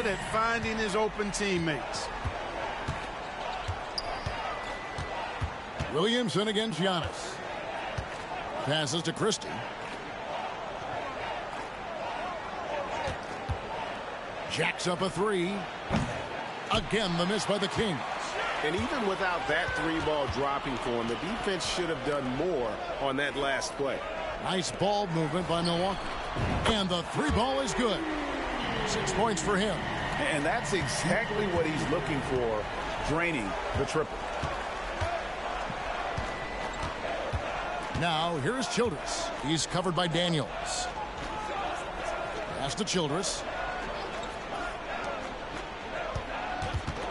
good at finding his open teammates. Williamson against Giannis. Passes to Christie. Jacks up a three. Again, the miss by the Kings. And even without that three-ball dropping for him, the defense should have done more on that last play. Nice ball movement by Milwaukee. And the three ball is good. 6 points for him. And that's exactly what he's looking for, draining the triple. Now, here's Childress. He's covered by Daniels. Pass to Childress.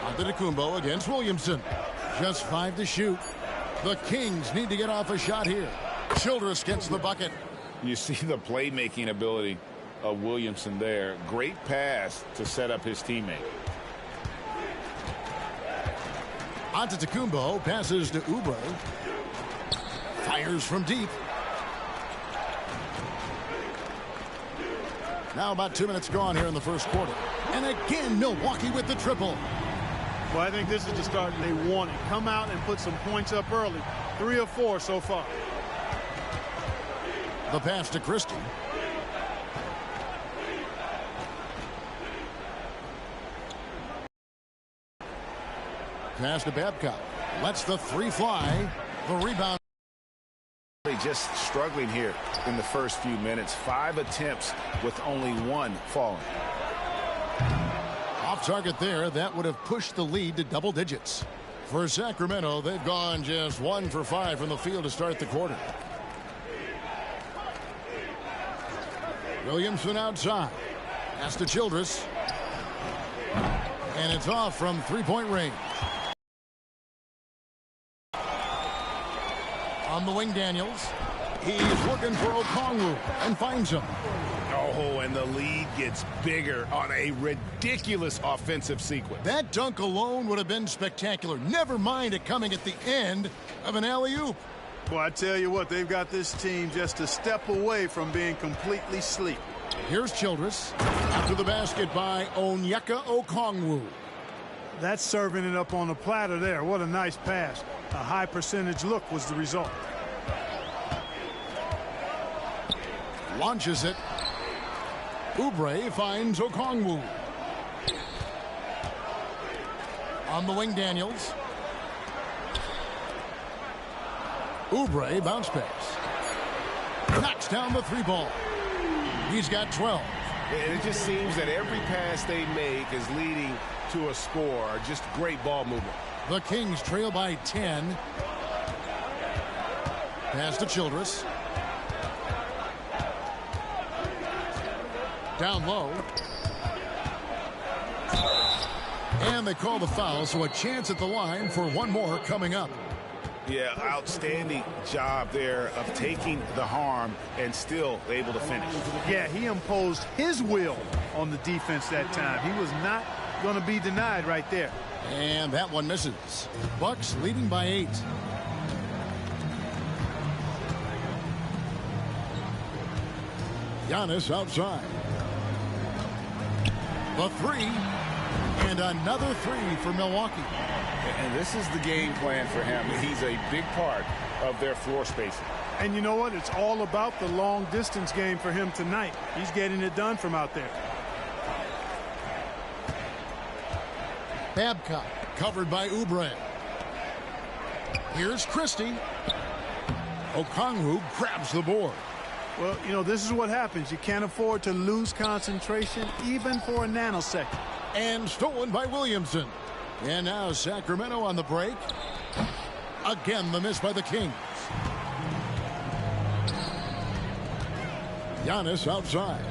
Antetokounmpo against Williamson. Just 5 to shoot. The Kings need to get off a shot here. Childress gets the bucket. You see the playmaking ability of Williamson there. Great pass to set up his teammate. Antetokounmpo passes to Oubre. Fires from deep. Now about 2 minutes gone here in the first quarter. And again, Milwaukee with the triple. Well, I think this is the start they wanted. Come out and put some points up early. 3 of 4 so far. The pass to Christie. Pass to Babcock. Lets the three fly. The rebound. Just struggling here in the first few minutes. 5 attempts with only 1 falling. Off target there. That would have pushed the lead to double digits. For Sacramento, they've gone just 1 for 5 from the field to start the quarter. Williamson outside. Pass to Childress. And it's off from three-point range. On the wing, Daniels. He's looking for Okongwu and finds him. Oh, and the lead gets bigger on a ridiculous offensive sequence. That dunk alone would have been spectacular. Never mind it coming at the end of an alley-oop. Well, I tell you what, they've got this team just a step away from being completely asleep. Here's Childress. After the basket by Onyeka Okongwu. That's serving it up on the platter there. What a nice pass. A high percentage look was the result. Launches it. Oubre finds Okongwu. On the wing, Daniels. Oubre bounce pass. Knocks down the three ball. He's got 12. And it just seems that every pass they make is leading to a score. Just great ball movement. The Kings trail by 10. Pass to Childress. Down low. And they call the foul, so a chance at the line for one more coming up. Yeah, outstanding job there of taking the harm and still able to finish. Yeah, he imposed his will on the defense that time. He was not going to be denied right there. And that one misses. Bucks leading by 8. Giannis outside. The three. And another three for Milwaukee. And this is the game plan for him. He's a big part of their floor spacing. And you know what? It's all about the long distance game for him tonight. He's getting it done from out there. Babcock covered by Oubre. Here's Christie. Okongwu grabs the board. Well, you know, this is what happens. You can't afford to lose concentration even for a nanosecond. And stolen by Williamson. And now Sacramento on the break. Again, the miss by the Kings. Giannis outside.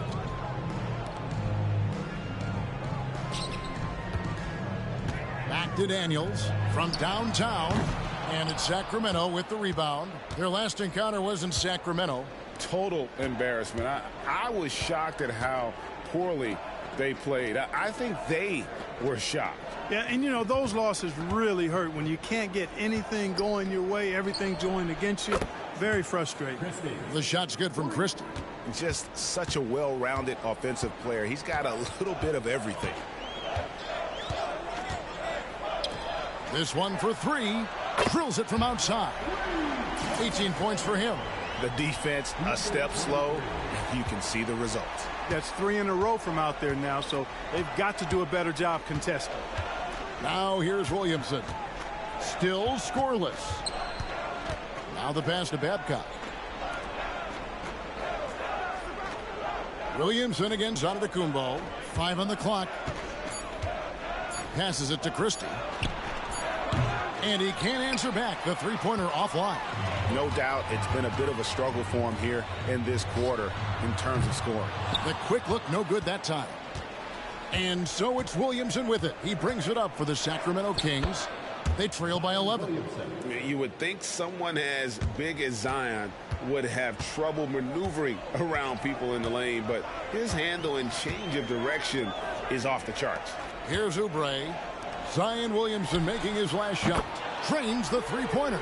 Back to Daniels from downtown. And it's Sacramento with the rebound. Their last encounter was in Sacramento. Total embarrassment. I was shocked at how poorly they played. I think they were shocked. Yeah, and you know, those losses really hurt when you can't get anything going your way, everything's going against you. Very frustrating. The shot's good from Christie. Just such a well-rounded offensive player. He's got a little bit of everything. This one for three. Drills it from outside. 18 points for him. The defense a step slow, and you can see the results. That's 3 in a row from out there now, so they've got to do a better job contesting. Now here's Williamson. Still scoreless. Now the pass to Babcock. Williamson against Antetokounmpo. 5 on the clock. Passes it to Christie. And he can't answer back. The three-pointer offline. No doubt it's been a bit of a struggle for him here in this quarter in terms of scoring. The quick look, no good that time. And so it's Williamson with it. He brings it up for the Sacramento Kings. They trail by 11. You would think someone as big as Zion would have trouble maneuvering around people in the lane, but his handle and change of direction is off the charts. Here's Oubre. Zion Williamson making his last shot. Trains the three-pointer.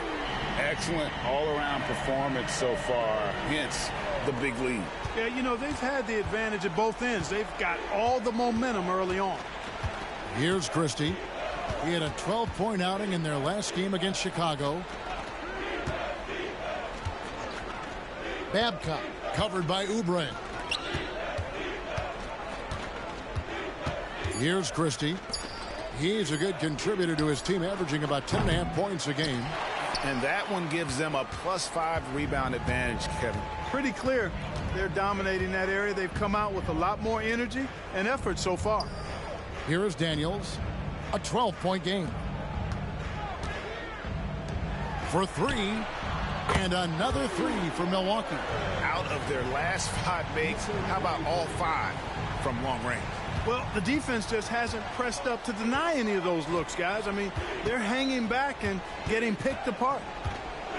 Excellent all-around performance so far, hence the big lead. Yeah, you know, they've had the advantage at both ends. They've got all the momentum early on. Here's Christie. He had a 12-point outing in their last game against Chicago. Babcock covered by Oubre. Here's Christie. He's a good contributor to his team, averaging about 10.5 points a game. And that one gives them a +5 rebound advantage, Kevin. Pretty clear they're dominating that area. They've come out with a lot more energy and effort so far. Here is Daniels. A 12-point game. For three. And another three for Milwaukee. Out of their last 5 makes, how about all 5 from long range? Well, the defense just hasn't pressed up to deny any of those looks, guys. I mean, they're hanging back and getting picked apart.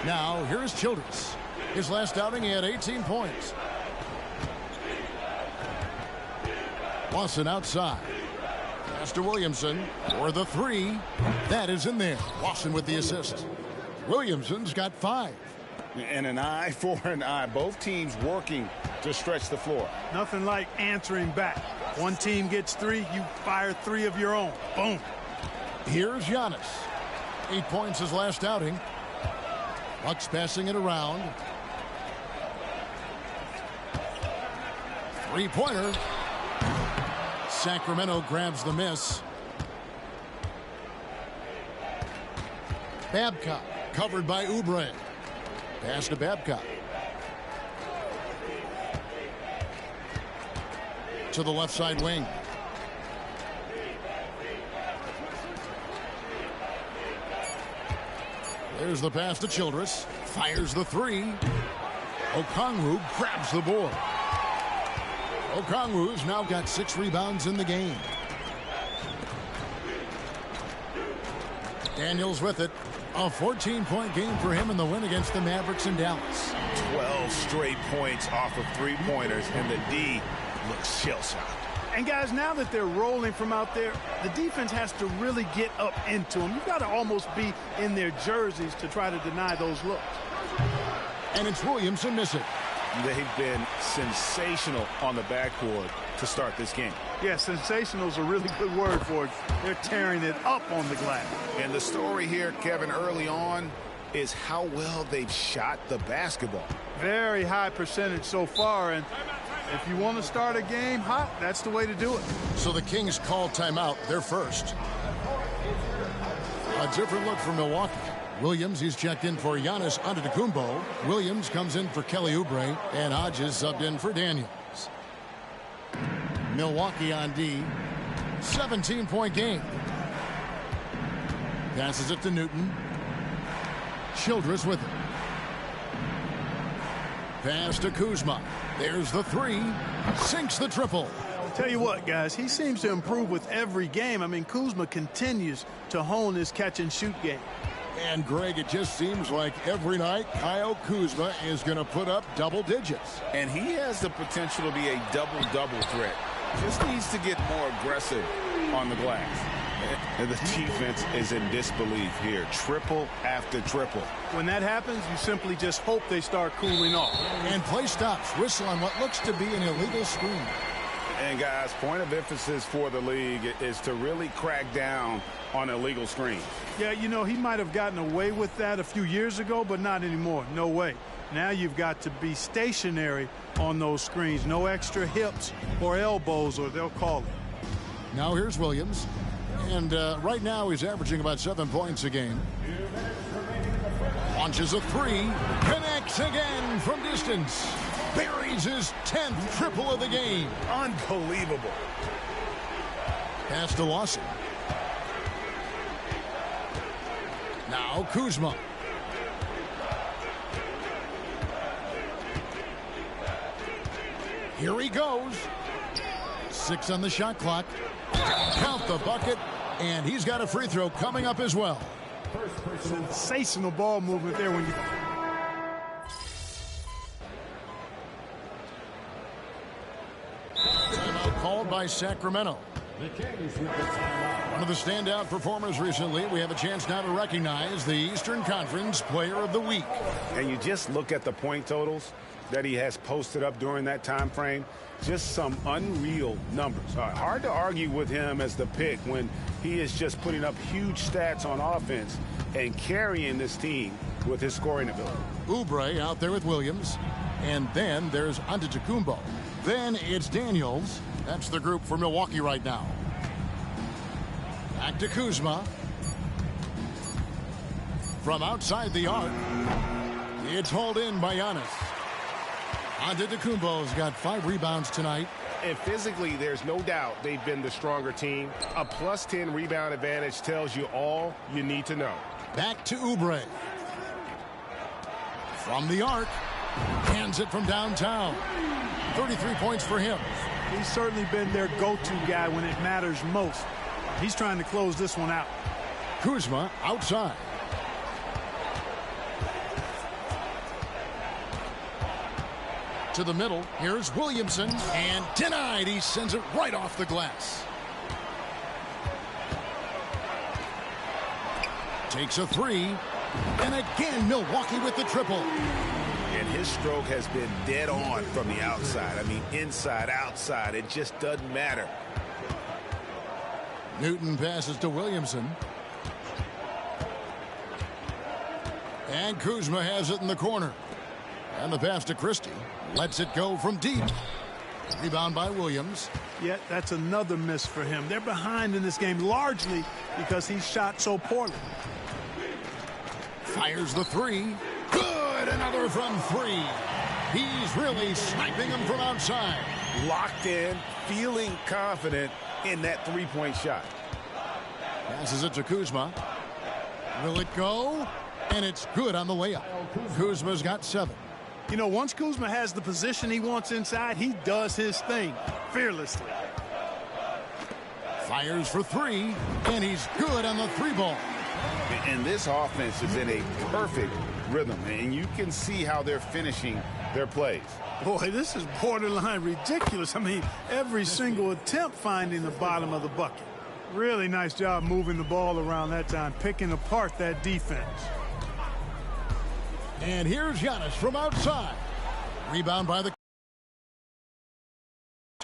Now, here's Childress. His last outing, he had 18 points. Lawson outside. Pass to Williamson for the three. That is in there. Lawson with the assist. Williamson's got 5. And an eye for an eye. Both teams working to stretch the floor. Nothing like answering back. One team gets 3, you fire 3 of your own. Boom. Here's Giannis. 8 points his last outing. Bucks passing it around. Three-pointer. Sacramento grabs the miss. Babcock covered by Oubre. Pass to Babcock. To the left side wing. There's the pass to Childress. Fires the three. Okongwu grabs the board. Okongwu's now got 6 rebounds in the game. Daniels with it. A 14-point game for him in the win against the Mavericks in Dallas. 12 straight points off of three-pointers, and the D looks shell-shocked. And guys, now that they're rolling from out there, the defense has to really get up into them. You've got to almost be in their jerseys to try to deny those looks. And it's Williamson missing. They've been sensational on the backboard to start this game. Yeah, sensational is a really good word for it. They're tearing it up on the glass. And the story here, Kevin, early on is how well they've shot the basketball. Very high percentage so far, and if you want to start a game hot, that's the way to do it. So the Kings call timeout. They're first. A different look for Milwaukee. Williams, he's checked in for Giannis Antetokounmpo. Williams comes in for Kelly Oubre, and Hodges subbed in for Daniels. Milwaukee on D. 17-point game. Passes it to Newton. Childress with it. Pass to Kuzma. There's the three. Sinks the triple. I'll tell you what, guys, he seems to improve with every game. I mean, Kuzma continues to hone his catch-and-shoot game. And, Greg, it just seems like every night Kyle Kuzma is going to put up double digits. And he has the potential to be a double-double threat. Just needs to get more aggressive on the glass. And the defense is in disbelief here. Triple after triple. When that happens, you simply just hope they start cooling off. And play stops. Whistle on what looks to be an illegal screen. And guys, point of emphasis for the league is to really crack down on illegal screens. Yeah, you know, he might have gotten away with that a few years ago, but not anymore. No way. Now you've got to be stationary on those screens. No extra hips or elbows, or they'll call it. Now here's Williams. And right now he's averaging about 7 points a game. Launches a three. Connects again from distance. Buries his 10th triple of the game. Unbelievable. Pass to Lawson. Now Kuzma. Here he goes. 6 on the shot clock. Count the bucket, and he's got a free throw coming up as well. Sensational ball movement there when you... Timeout called by Sacramento. One of the standout performers recently. We have a chance now to recognize the Eastern Conference Player of the Week. And you just look at the point totals that he has posted up during that time frame. Just some unreal numbers. Hard to argue with him as the pick when he is just putting up huge stats on offense and carrying this team with his scoring ability. Oubre out there with Williams. And then there's Antetokounmpo. Then it's Daniels. That's the group for Milwaukee right now. Back to Kuzma. From outside the arc. It's hauled in by Giannis. Antetokounmpo's got 5 rebounds tonight. And physically, there's no doubt they've been the stronger team. A plus 10 rebound advantage tells you all you need to know. Back to Oubre. From the arc. Hands it from downtown. 33 points for him. He's certainly been their go-to guy when it matters most. He's trying to close this one out. Kuzma outside. To the middle. Here's Williamson. And denied. He sends it right off the glass. Takes a three. And again, Milwaukee with the triple. And his stroke has been dead on from the outside. I mean, inside, outside. It just doesn't matter. Newton passes to Williamson. And Kuzma has it in the corner. And the pass to Christie. Lets it go from deep. Rebound by Williams. Yeah, that's another miss for him. They're behind in this game largely because he shot so poorly. Fires the three. Good! Another from 3. He's really sniping them from outside. Locked in, feeling confident in that three-point shot. Passes it to Kuzma. Will it go? And it's good on the layup. Kuzma's got 7. You know, once Kuzma has the position he wants inside, he does his thing fearlessly. Fires for 3, and he's good on the 3-ball. And this offense is in a perfect rhythm, and you can see how they're finishing their plays. Boy, this is borderline ridiculous. I mean, every single attempt finding the bottom of the bucket. Really nice job moving the ball around that time, picking apart that defense. And here's Giannis from outside. Rebound by the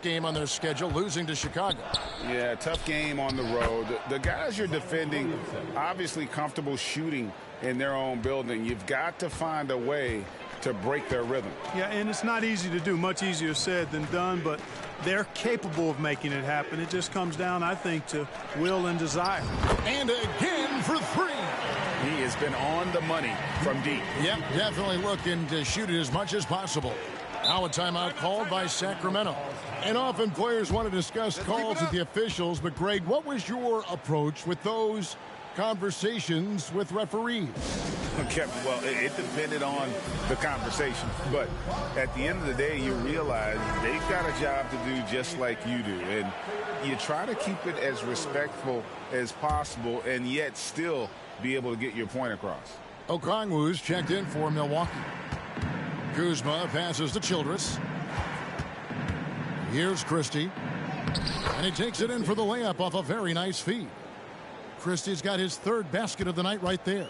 game on their schedule, losing to Chicago. Yeah, tough game on the road. The guys you're defending, obviously comfortable shooting in their own building. You've got to find a way to break their rhythm. Yeah, and it's not easy to do. Much easier said than done, but they're capable of making it happen. It just comes down, I think, to will and desire. And again for 3. He has been on the money from deep. Yep, definitely looking to shoot it as much as possible. Now a timeout called by Sacramento. And often players want to discuss calls with the officials, but Greg, what was your approach with those conversations with referees? Okay, well, it depended on the conversation. But at the end of the day, you realize they've got a job to do just like you do. And you try to keep it as respectful as possible and yet still be able to get your point across. Okongwu's checked in for Milwaukee. Kuzma passes to Childress. Here's Christie. And he takes it in for the layup off a very nice feed. Christie's got his 3rd basket of the night right there.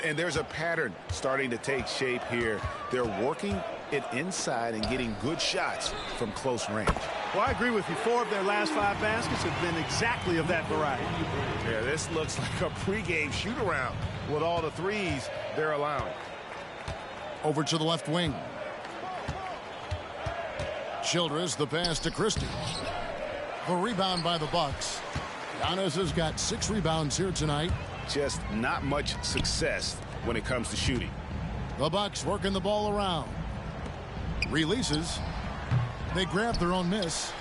And there's a pattern starting to take shape here. They're working it inside and getting good shots from close range. Well, I agree with you. 4 of their last 5 baskets have been exactly of that variety. Yeah, this looks like a pregame shoot-around with all the threes they're allowing. Over to the left wing. Childress, the pass to Christie. The rebound by the Bucks. Giannis has got 6 rebounds here tonight. Just not much success when it comes to shooting. The Bucks working the ball around. Releases. They grab their own miss.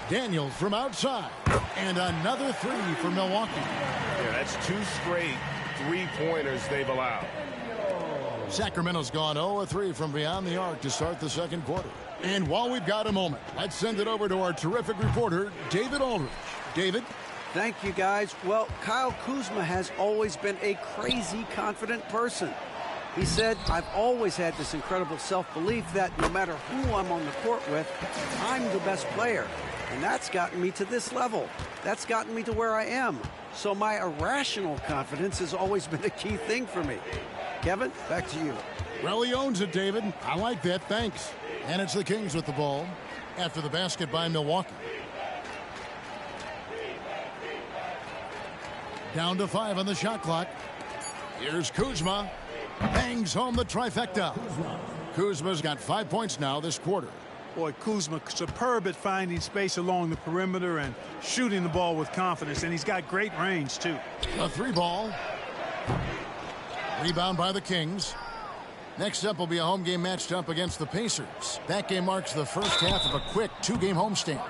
Daniels from outside. And another 3 for Milwaukee. Yeah, that's 2 straight three-pointers they've allowed. Sacramento's gone 0-3 from beyond the arc to start the second quarter. And while we've got a moment, let's send it over to our terrific reporter, David Aldridge. David? Thank you, guys. Well, Kyle Kuzma has always been a crazy confident person. He said, I've always had this incredible self-belief that no matter who I'm on the court with, I'm the best player. And that's gotten me to this level. That's gotten me to where I am. So my irrational confidence has always been a key thing for me. Kevin, back to you. Well, he owns it, David. I like that. Thanks. And it's the Kings with the ball after the basket by Milwaukee. Down to 5 on the shot clock. Here's Kuzma. Bangs home the trifecta. Kuzma's got 5 points now this quarter. Boy, Kuzma, superb at finding space along the perimeter and shooting the ball with confidence, and he's got great range, too. A 3 ball. Rebound by the Kings. Next up will be a home game matched up against the Pacers. That game marks the first half of a quick 2-game homestand.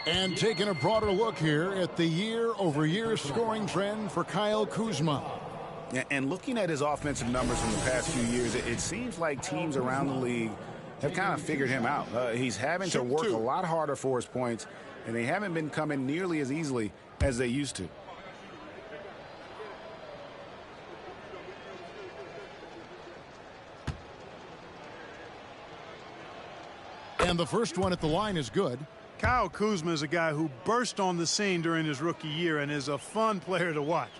And taking a broader look here at the year-over-year scoring trend for Kyle Kuzma. And looking at his offensive numbers from the past few years, it seems like teams around the league have kind of figured him out. He's having to work a lot harder for his points, and they haven't been coming nearly as easily as they used to. And the first one at the line is good. Kyle Kuzma is a guy who burst on the scene during his rookie year and is a fun player to watch.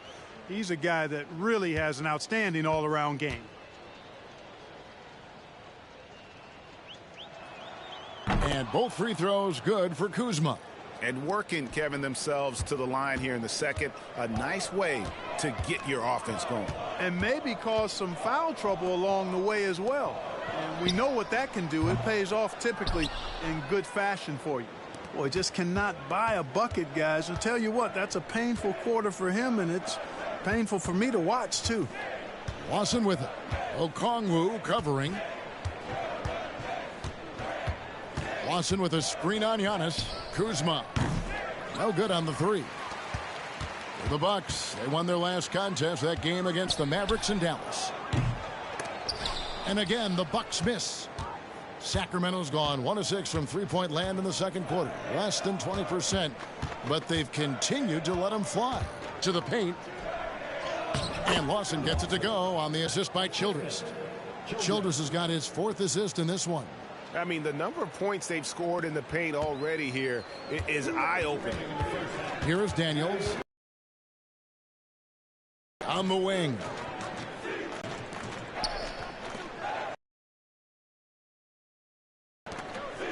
He's a guy that really has an outstanding all-around game. And both free throws good for Kuzma. And working, Kevin, themselves to the line here in the second. A nice way to get your offense going. And maybe cause some foul trouble along the way as well. And we know what that can do. It pays off typically in good fashion for you. Boy, just cannot buy a bucket, guys. I'll tell you what, that's a painful quarter for him, and it's painful for me to watch, too. Lawson with it. Okongwu covering. Lawson with a screen on Giannis. Kuzma. No good on the 3. The Bucks, they won their last contest, that game against the Mavericks in Dallas. And again, the Bucks miss. Sacramento's gone 1 of 6 from three-point land in the second quarter. Less than 20%, but they've continued to let them fly. To the paint. And Lawson gets it to go on the assist by Childress. Childress has got his 4th assist in this one. I mean, the number of points they've scored in the paint already here is eye-opening. Here is Daniels. On the wing.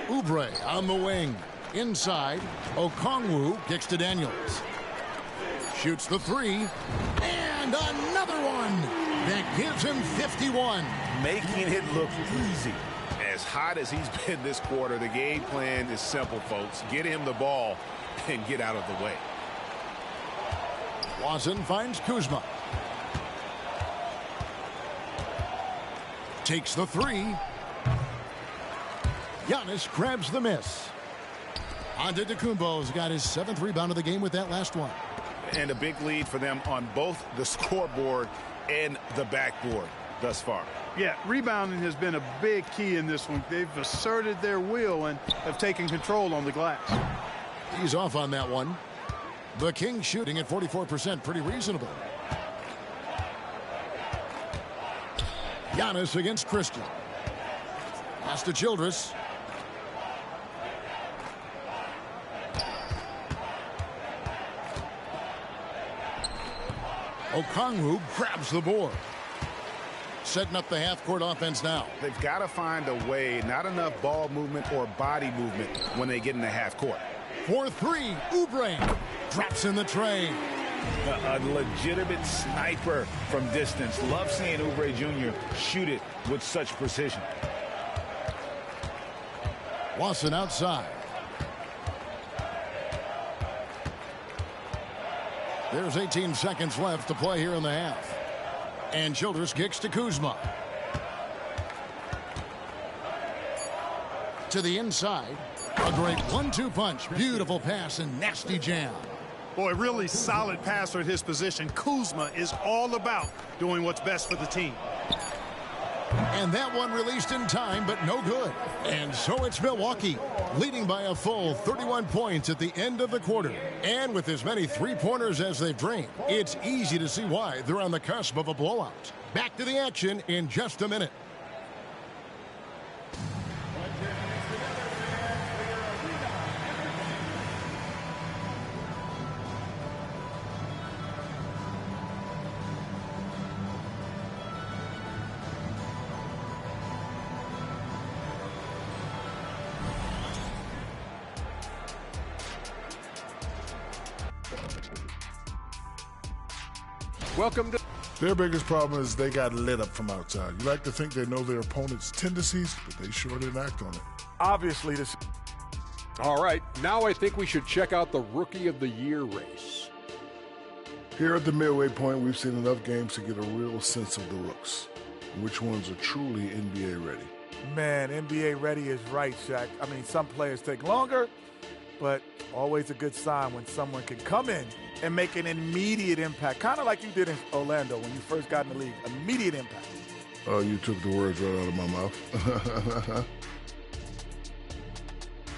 Oubre on the wing. Inside. Okongwu kicks to Daniels. Shoots the 3. And another one. That gives him 51. Making it look easy. As hot as he's been this quarter, the game plan is simple, folks. Get him the ball and get out of the way. Lawson finds Kuzma. Takes the 3. Giannis grabs the miss. Antetokounmpo's got his 7th rebound of the game with that last one. And a big lead for them on both the scoreboard and the backboard thus far. Yeah, rebounding has been a big key in this one. They've asserted their will and have taken control on the glass. He's off on that one. The Kings shooting at 44%, pretty reasonable. Giannis against Christian. Pass to Childress. Okongwu grabs the board. setting up the half-court offense now. They've got to find a way, not enough ball movement or body movement when they get in the half court. For three, Oubre drops in the tray. A legitimate sniper from distance. Love seeing Oubre Jr. shoot it with such precision. Lawson outside. There's 18 seconds left to play here in the half. And Childress kicks to Kuzma. To the inside. A great 1-2 punch. Beautiful pass and nasty jam. Boy, really solid passer at his position. Kuzma is all about doing what's best for the team. And that one released in time, but no good. And so it's Milwaukee, leading by a full 31 points at the end of the quarter. And with as many three-pointers as they've drained, it's easy to see why they're on the cusp of a blowout. Back to the action in just a minute. Welcome to... Their biggest problem is they got lit up from outside. You like to think they know their opponent's tendencies, but they sure didn't act on it. Obviously, this... All right, now I think we should check out the Rookie of the Year race. Here at the midway point, we've seen enough games to get a real sense of the rooks. Which ones are truly NBA ready. Man, NBA ready is right, Shaq. I mean, some players take longer, but always a good sign when someone can come in and make an immediate impact, kind of like you did in Orlando when you first got in the league. Immediate impact. Oh, you took the words right out of my mouth.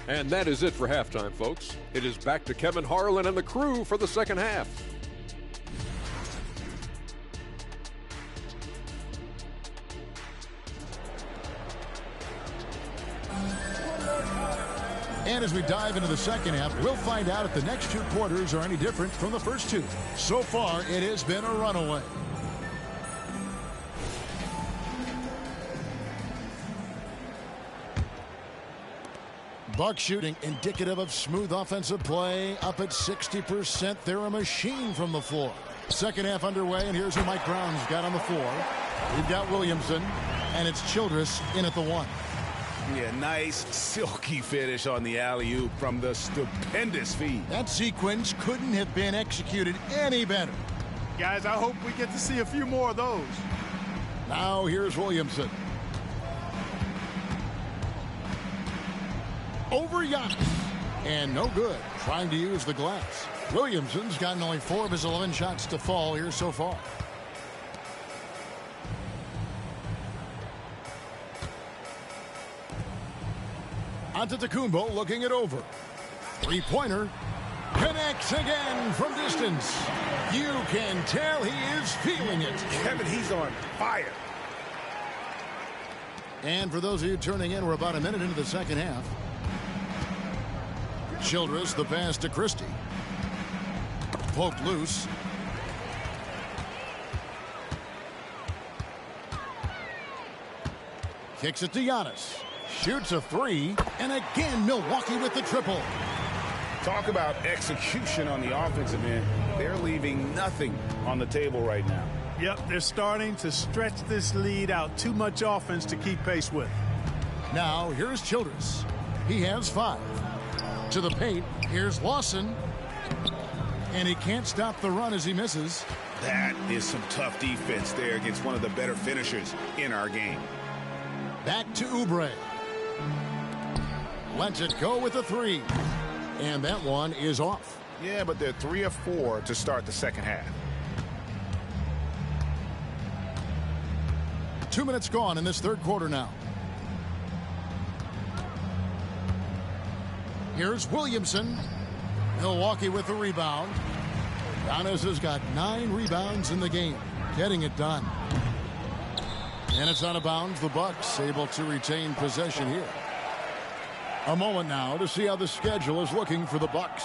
And that is it for halftime, folks. It is back to Kevin Harlan and the crew for the second half. And as we dive into the second half, we'll find out if the next two quarters are any different from the first two. So far, it has been a runaway. Buck shooting indicative of smooth offensive play. Up at 60%. They're a machine from the floor. Second half underway, and here's who Mike Brown's got on the floor. We've got Williamson, and it's Childress in at the one. Yeah, nice silky finish on the alley-oop from the stupendous feed. That sequence couldn't have been executed any better. Guys, I hope we get to see a few more of those. Now here's Williamson. Over Giannis. And no good. Trying to use the glass. Williamson's gotten only 4 of his 11 shots to fall here so far. Antetokounmpo looking it over. Three-pointer. Connects again from distance. You can tell he is feeling it. Kevin, he's on fire. And for those of you turning in, we're about a minute into the second half. Childress, the pass to Christie. Poked loose. Kicks it to Giannis. Shoots a three. And again, Milwaukee with the triple. Talk about execution on the offensive end. They're leaving nothing on the table right now. Yep, they're starting to stretch this lead out. Too much offense to keep pace with. Now, here's Childress. He has 5. To the paint, here's Lawson. And he can't stop the run as he misses. That is some tough defense there against one of the better finishers in our game. Back to Oubre. Lets it go with a 3. And that one is off. Yeah, but they're 3 of 4 to start the second half. 2 minutes gone in this third quarter now. Here's Williamson. Milwaukee with the rebound. Giannis has got 9 rebounds in the game, getting it done. And it's out of bounds. The Bucks able to retain possession here. A moment now to see how the schedule is looking for the Bucks.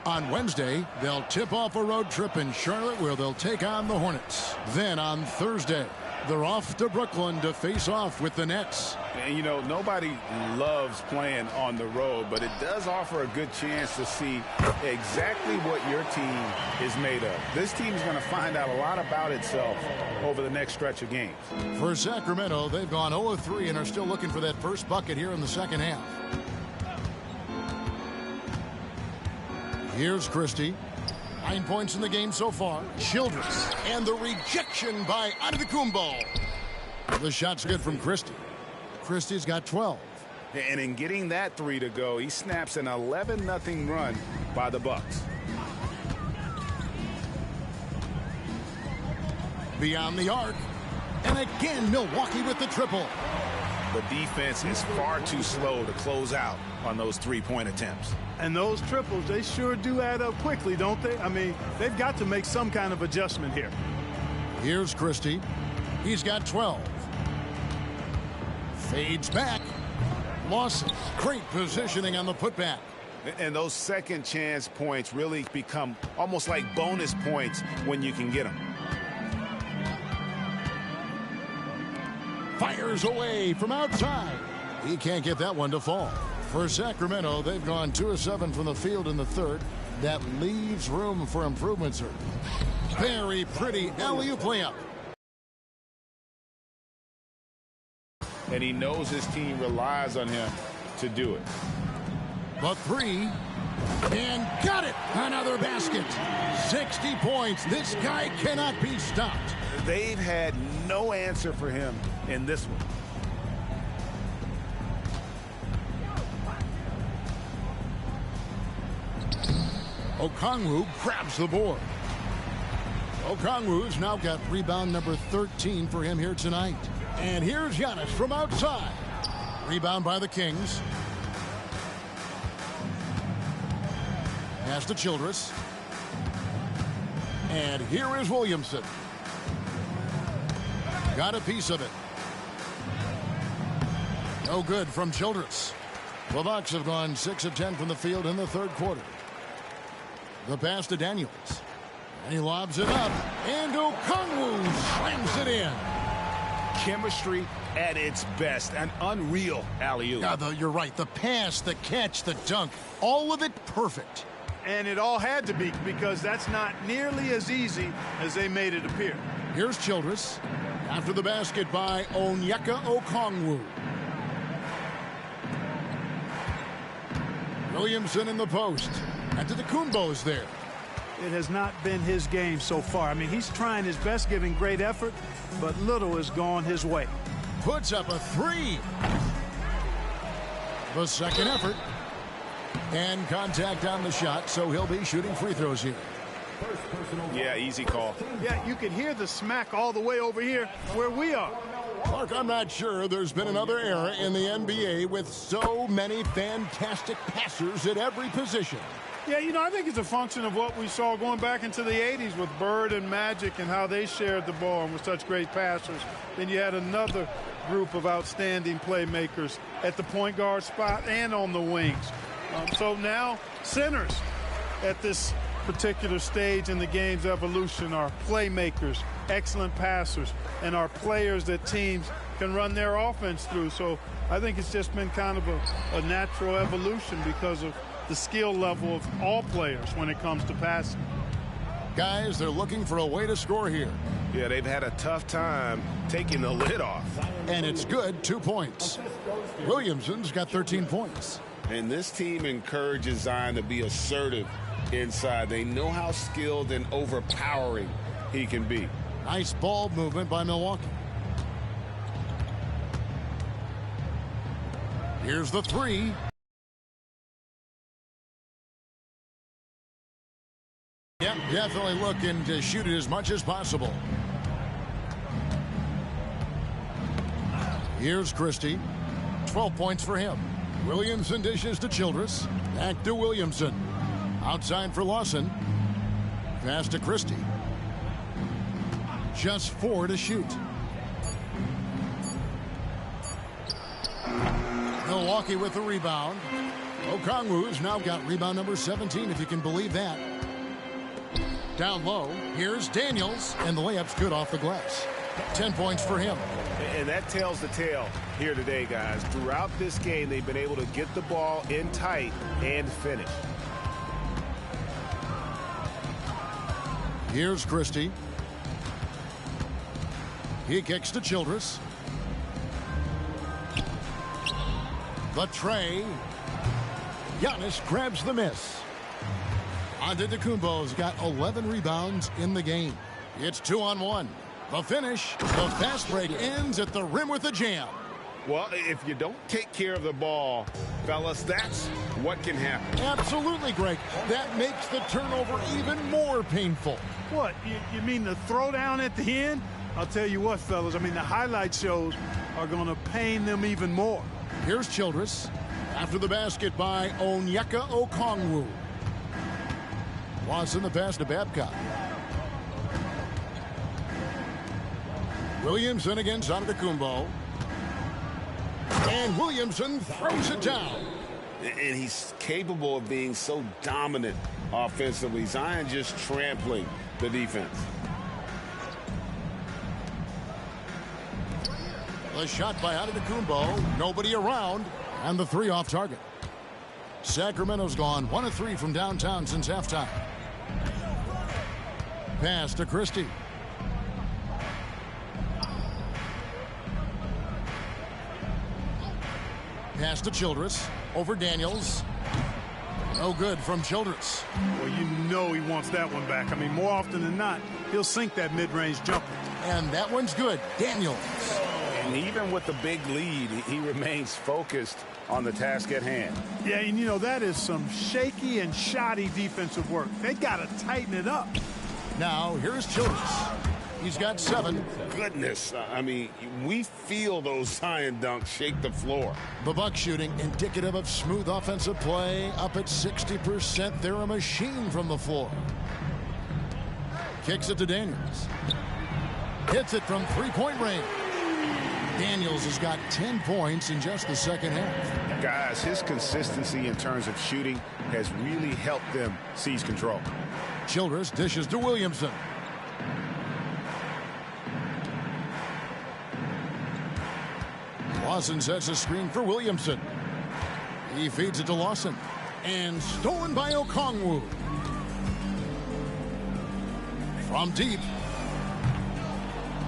On Wednesday, they'll tip off a road trip in Charlotte where they'll take on the Hornets. Then on Thursday, They're off to Brooklyn to face off with the Nets. And, you know, nobody loves playing on the road, but it does offer a good chance to see exactly what your team is made of. This team is going to find out a lot about itself over the next stretch of games. For Sacramento, they've gone 0-3 and are still looking for that first bucket here in the second half. Here's Christie. 9 points in the game so far. Childress. And the rejection by Antetokounmpo. The shot's good from Christie. Christie's got 12. And in getting that three to go, he snaps an 11-0 run by the Bucks. Beyond the arc. And again, Milwaukee with the triple. The defense is far too slow to close out on those three-point attempts. And those triples, they sure do add up quickly, don't they? I mean, they've got to make some kind of adjustment here. Here's Christie. He's got 12. Fades back. Lawson. Great positioning on the putback. And those second chance points really become almost like bonus points when you can get them. Fires away from outside. He can't get that one to fall. For Sacramento, they've gone 2 of 7 from the field in the third. That leaves room for improvement, sir. Very pretty alley-oop layup. And he knows his team relies on him to do it. The three. And got it. Another basket. 60 points. This guy cannot be stopped. They've had no answer for him in this one. Okongwu grabs the board. Okongwu's now got rebound number 13 for him here tonight. And here's Giannis from outside. Rebound by the Kings. Pass to Childress. And here is Williamson. Got a piece of it. No good from Childress. The Bucks have gone 6 of 10 from the field in the third quarter. The pass to Daniels. And he lobs it up. And Okongwu slams it in. Chemistry at its best. An unreal alley-oop. Yeah, you're right. The pass, the catch, the dunk. All of it perfect. And it all had to be, because that's not nearly as easy as they made it appear. Here's Childress. After the basket by Onyeka Okongwu. Williamson in the post. Antetokounmpo's there. It has not been his game so far. I mean, he's trying his best, giving great effort, but little has gone his way. Puts up a three. The second effort. And contact on the shot, so he'll be shooting free throws here. Yeah, easy call. Yeah, you can hear the smack all the way over here where we are. Mark, I'm not sure there's been another era in the NBA with so many fantastic passers at every position. Yeah, you know, I think it's a function of what we saw going back into the 80s with Bird and Magic and how they shared the ball and were such great passers. Then you had another group of outstanding playmakers at the point guard spot and on the wings. So now centers at this particular stage in the game's evolution are playmakers, excellent passers, and are players that teams can run their offense through. So I think it's just been kind of a natural evolution because of the skill level of all players when it comes to passing. Guys, they're looking for a way to score here. Yeah, they've had a tough time taking the lid off. And it's good, 2 points. Williamson's got 13 points. And this team encourages Zion to be assertive inside. They know how skilled and overpowering he can be. Nice ball movement by Milwaukee. Here's the three. Yep, definitely looking to shoot it as much as possible. Here's Christie. 12 points for him. Williamson dishes to Childress. Back to Williamson. Outside for Lawson. Pass to Christie. Just 4 to shoot. Milwaukee with the rebound. Okongwu's now got rebound number 17, if you can believe that. Down low, here's Daniels, and the layup's good off the glass. 10 points for him. And that tells the tale here today, guys. Throughout this game, they've been able to get the ball in tight and finish. Here's Christie. He kicks to Childress. The tray. Giannis grabs the miss. Antetokounmpo's got 11 rebounds in the game. It's 2-on-1. The finish. The fast break ends at the rim with a jam. Well, if you don't take care of the ball, fellas, that's what can happen. Absolutely, Greg. That makes the turnover even more painful. What, you mean the throwdown at the end? I'll tell you what, fellas, I mean, the highlight shows are going to pain them even more. Here's Childress. After the basket by Onyeka Okongwu. Watson the pass to Babcock. Williamson against Antetokounmpo. And Williamson throws it down. And he's capable of being so dominant offensively. Zion just trampling the defense. The shot by Antetokounmpo. Nobody around. And the three off target. Sacramento's gone 1 of 3 from downtown since halftime. Pass to Christie. Pass to Childress. Over Daniels. No good from Childress. Well, you know he wants that one back. I mean, more often than not, he'll sink that mid-range jumper. And that one's good. Daniels. And even with the big lead, he remains focused on the task at hand. Yeah, and you know, that is some shaky and shoddy defensive work. They got to tighten it up. Now, here's Childress. He's got 7. Goodness, I mean, we feel those Zion dunks shake the floor. The Bucks shooting indicative of smooth offensive play. Up at 60%. They're a machine from the floor. Kicks it to Daniels. Hits it from three-point range. Daniels has got 10 points in just the second half. Guys, his consistency in terms of shooting has really helped them seize control. Childress dishes to Williamson. Lawson sets a screen for Williamson. He feeds it to Lawson. And stolen by Okongwu. From deep.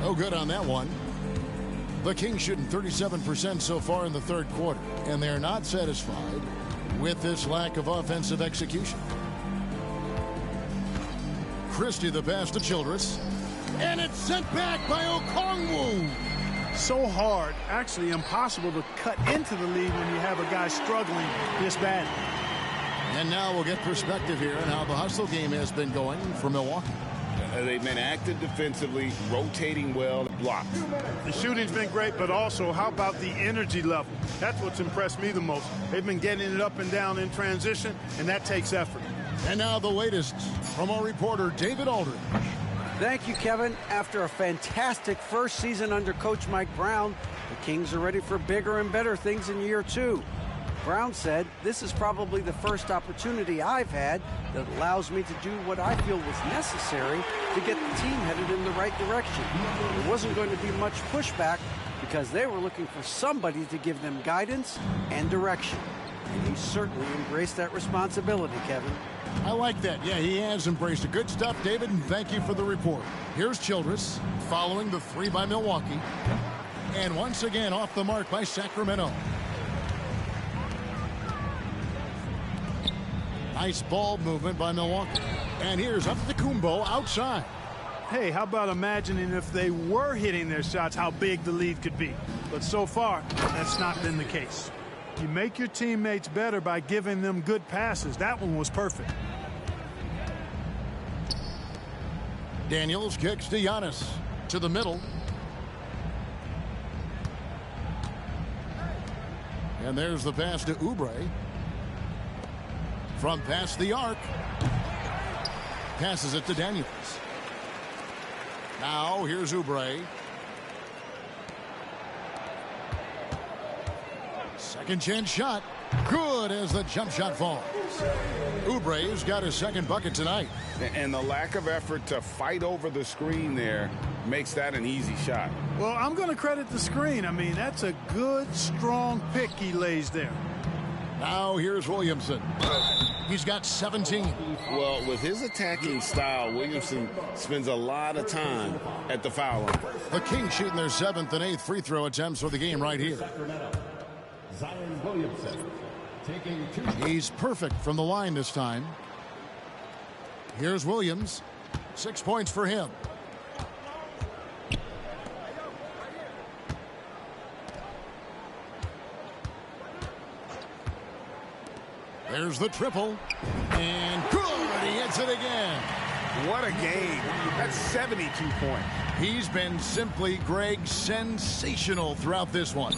No good on that one. The Kings shooting 37% so far in the third quarter. And they're not satisfied with this lack of offensive execution. Christie the pass to Childress. And it's sent back by Okongwu. So hard, actually impossible to cut into the lead when you have a guy struggling this badly. And now we'll get perspective here on how the hustle game has been going for Milwaukee. They've been active defensively, rotating well, blocked. The shooting's been great, but also how about the energy level? That's what's impressed me the most. They've been getting it up and down in transition, and that takes effort. And now the latest from our reporter, David Aldridge. Thank you, Kevin. After a fantastic first season under Coach Mike Brown, the Kings are ready for bigger and better things in year 2. Brown said, "This is probably the first opportunity I've had that allows me to do what I feel was necessary to get the team headed in the right direction. There wasn't going to be much pushback because they were looking for somebody to give them guidance and direction." And he certainly embraced that responsibility, Kevin. I like that. Yeah, he has embraced it. Good stuff, David, and thank you for the report. Here's Childress following the 3 by Milwaukee. And once again off the mark by Sacramento. Nice ball movement by Milwaukee. And here's Antetokounmpo outside. Hey, how about imagining if they were hitting their shots, how big the lead could be? But so far, that's not been the case. You make your teammates better by giving them good passes. That one was perfect. Daniels kicks to Giannis to the middle. And there's the pass to Oubre. From past the arc. Passes it to Daniels. Now here's Oubre. Second chance shot. Good as the jump shot falls. Oubre's got his second bucket tonight. And the lack of effort to fight over the screen there makes that an easy shot. Well, I'm going to credit the screen. I mean, that's a good, strong pick he lays there. Now here's Williamson. He's got 17. Well, with his attacking style, Williamson spends a lot of time at the foul line. The Kings shooting their 7th and 8th free throw attempts for the game right here. Zion Williamson taking 2. He's perfect from the line this time. Here's Williams. 6 points for him. There's the triple. And good! He hits it again. What a game. That's 72 points. He's been simply, Greg, sensational throughout this one.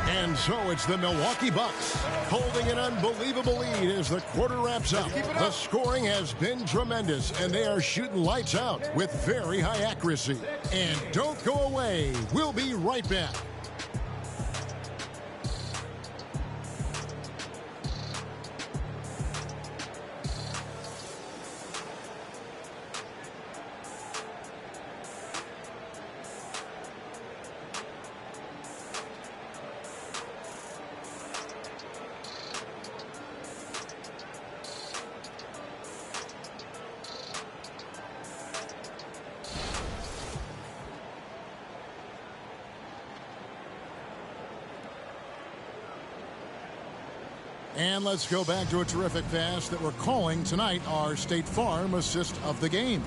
And so it's the Milwaukee Bucks holding an unbelievable lead as the quarter wraps up. The scoring has been tremendous, and they are shooting lights out with very high accuracy. And don't go away. We'll be right back. And let's go back to a terrific pass that we're calling tonight our State Farm assist of the game.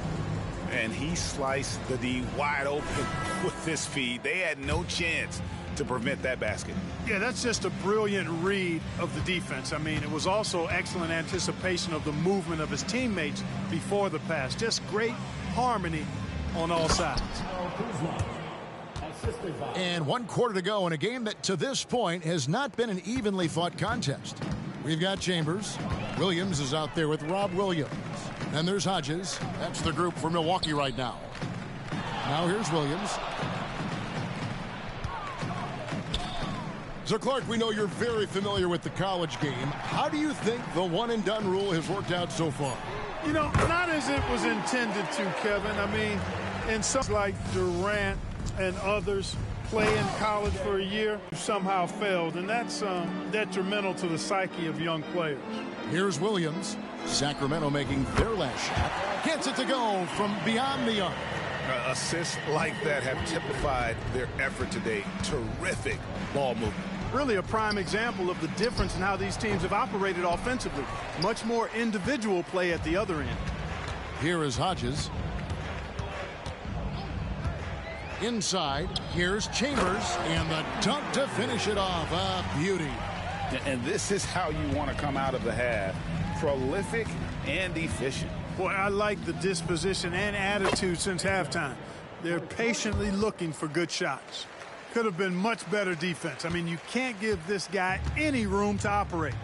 And he sliced the D wide open with this feed. They had no chance to prevent that basket. Yeah, that's just a brilliant read of the defense. I mean, it was also excellent anticipation of the movement of his teammates before the pass. Just great harmony on all sides. And 1 quarter to go in a game that to this point has not been an evenly fought contest. We've got Chambers. Williams is out there with Rob Williams. And there's Hodges. That's the group for Milwaukee right now. Now here's Williams. So, Clark, we know you're very familiar with the college game. How do you think the one-and-done rule has worked out so far? You know, not as it was intended to, Kevin. I mean, in some like Durant and others play in college for a year, somehow failed, and that's detrimental to the psyche of young players. Here's Williams. Sacramento making their last shot. Gets it to go from beyond the arc. Assists like that have typified their effort today. Terrific ball movement. Really a prime example of the difference in how these teams have operated offensively. Much more individual play at the other end. Here is Hodges. Inside, here's Chambers, and the dunk to finish it off. A beauty. And this is how you want to come out of the half. Prolific and efficient. Boy, I like the disposition and attitude since halftime. They're patiently looking for good shots. Could have been much better defense. I mean, you can't give this guy any room to operate.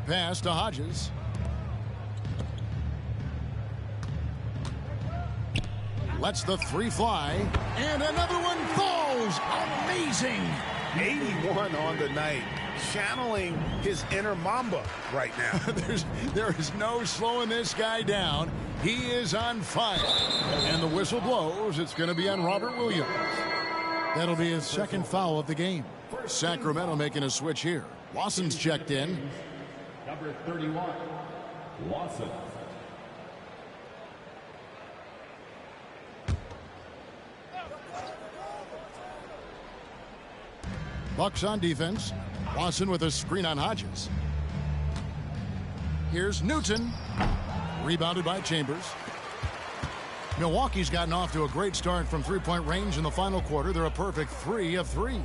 Pass to Hodges. Lets the three fly, and another one falls. Amazing. 81 on the night, channeling his inner Mamba right now. there is no slowing this guy down. He is on fire. And the whistle blows. It's going to be on Robert Williams. That'll be his second foul of the game. Sacramento making a switch here. Lawson's checked in. Number 31, Lawson. Bucks on defense. Lawson with a screen on Hodges. Here's Newton. Rebounded by Chambers. Milwaukee's gotten off to a great start from three-point range in the final quarter. They're a perfect 3 of 3.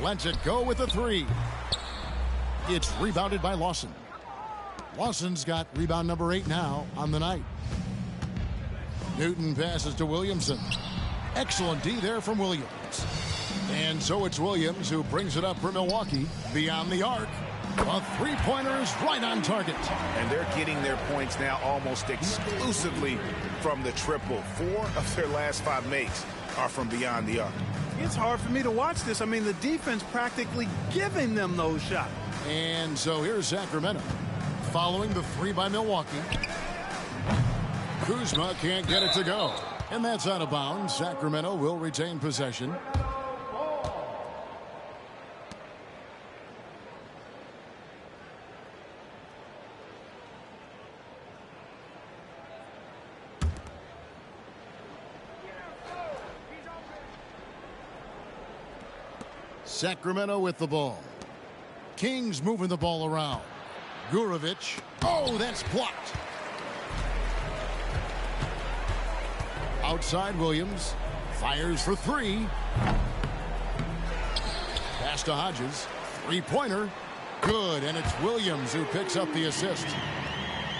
Lets it go with a 3. It's rebounded by Lawson. Lawson's got rebound number 8 now on the night. Newton passes to Williamson. Excellent D there from Williams. And so it's Williams who brings it up for Milwaukee beyond the arc. A three-pointer is right on target. And they're getting their points now almost exclusively from the triple. 4 of their last 5 makes are from beyond the arc. It's hard for me to watch this. I mean, the defense practically giving them those shots. And so here's Sacramento. Following the 3 by Milwaukee. Kuzma can't get it to go. And that's out of bounds. Sacramento will retain possession. Sacramento with the ball. Kings moving the ball around. Gurovic. Oh, that's blocked. Outside Williams. Fires for 3. Pass to Hodges. Three-pointer. Good, and it's Williams who picks up the assist.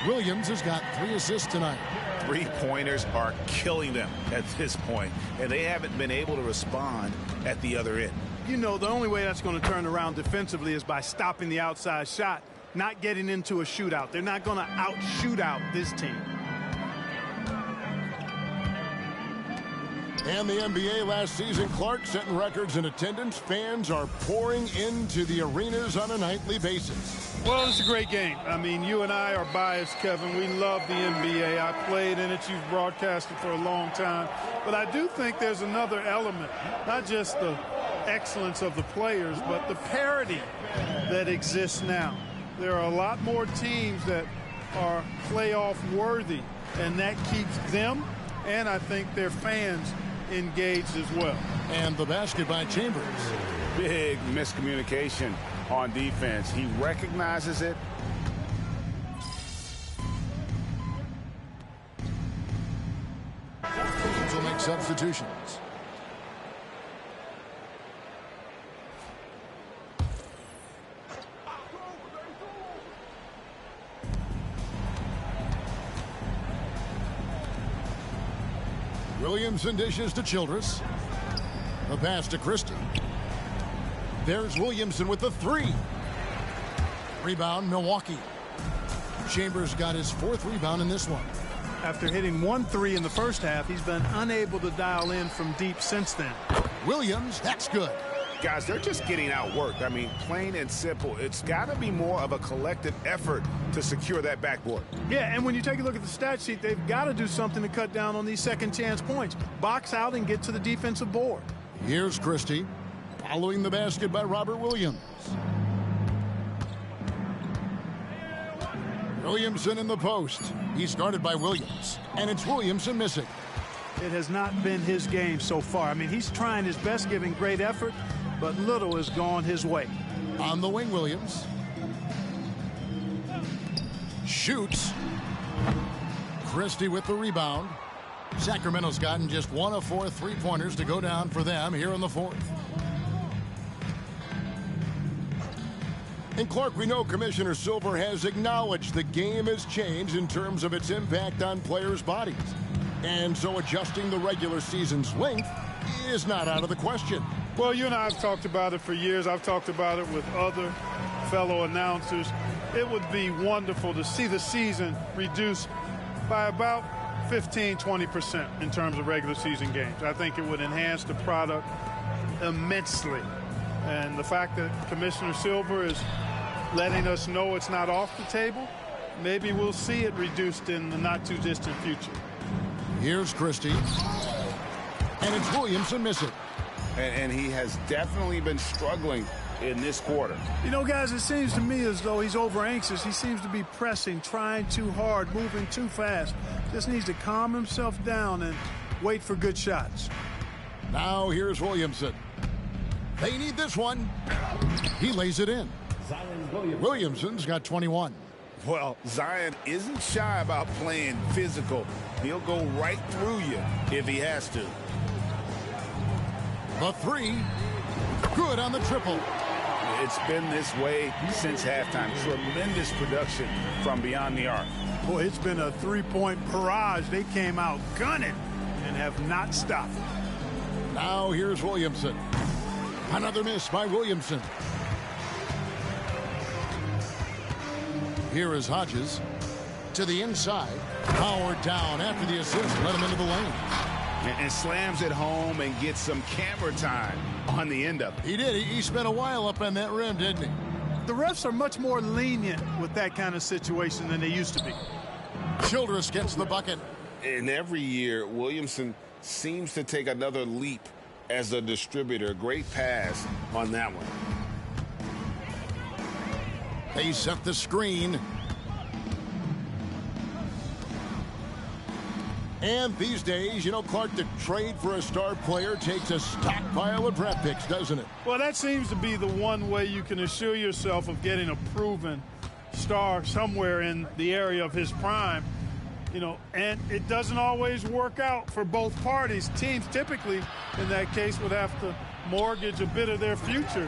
Williams has got 3 assists tonight. Three-pointers are killing them at this point, and they haven't been able to respond at the other end. You know, the only way that's going to turn around defensively is by stopping the outside shot, not getting into a shootout. They're not going to out-shoot out this team. And the NBA last season, Clark setting records in attendance. Fans are pouring into the arenas on a nightly basis. Well, it's a great game. I mean, you and I are biased, Kevin. We love the NBA. I played in it. You've broadcasted for a long time. But I do think there's another element, not just the excellence of the players, but the parity that exists now. There are a lot more teams that are playoff worthy, and that keeps them and I think their fans engaged as well. And the basket by Chambers. Big miscommunication on defense. He recognizes it. Teams will make substitutions. Williamson dishes to Childress. The pass to Christie. There's Williamson with the 3. Rebound, Milwaukee. Chambers got his 4th rebound in this one. After hitting 1 3 in the first half, he's been unable to dial in from deep since then. Williams, that's good. Guys, they're just getting outworked. I mean, plain and simple. It's got to be more of a collective effort to secure that backboard. Yeah, and when you take a look at the stat sheet, they've got to do something to cut down on these second chance points. Box out and get to the defensive board. Here's Christie. Following the basket by Robert Williams. Williamson in the post. He's guarded by Williams. And it's Williamson missing. It has not been his game so far. I mean, he's trying his best, giving great effort, but little has gone his way. On the wing, Williams. Shoots. Christie with the rebound. Sacramento's gotten just 1 of 4 3-pointers to go down for them here in the 4th. And Clark, we know Commissioner Silver has acknowledged the game has changed in terms of its impact on players' bodies. And so adjusting the regular season's length is not out of the question. Well, you and I have talked about it for years. I've talked about it with other fellow announcers. It would be wonderful to see the season reduced by about 15-20% in terms of regular season games. I think it would enhance the product immensely. And the fact that Commissioner Silver is letting us know it's not off the table, maybe we'll see it reduced in the not-too-distant future. Here's Christie. And it's Williamson missing. And he has definitely been struggling in this quarter. You know, guys, it seems to me as though he's over-anxious. He seems to be pressing, trying too hard, moving too fast. Just needs to calm himself down and wait for good shots. Now here's Williamson. They need this one. He lays it in. Williamson's got 21. Well, Zion isn't shy about playing physical. He'll go right through you if he has to. The 3. Good on the triple. It's been this way since halftime. Tremendous production from beyond the arc. Boy, it's been a three-point barrage. They came out gunning and have not stopped. Now here's Williamson. Another miss by Williamson. Here is Hodges to the inside. Powered down after the assist. Let him into the lane. And slams it home and gets some camera time on the end of it. He did. He spent a while up on that rim, didn't he? The refs are much more lenient with that kind of situation than they used to be. Childress gets the bucket. And every year, Williamson seems to take another leap as a distributor. Great pass on that one. They set the screen. And these days, you know, Clark, the trade for a star player takes a stockpile of draft picks, doesn't it? Well, that seems to be the one way you can assure yourself of getting a proven star somewhere in the area of his prime. You know, and it doesn't always work out for both parties. Teams typically, in that case, would have to mortgage a bit of their future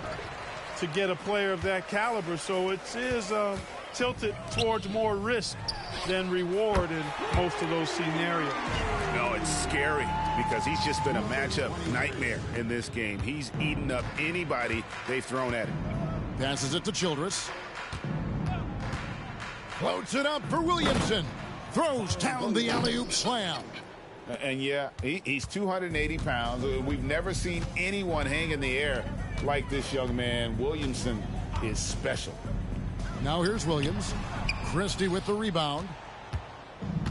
to get a player of that caliber. So it is tilted towards more risk than reward in most of those scenarios. No, it's scary because he's just been a matchup nightmare in this game. He's eaten up anybody they've thrown at him. Passes it to Childress. Floats it up for Williamson. Throws down the alley-oop slam. And yeah, he's 280 pounds. We've never seen anyone hang in the air like this young man. Williamson is special. Now here's Williams. Christie with the rebound.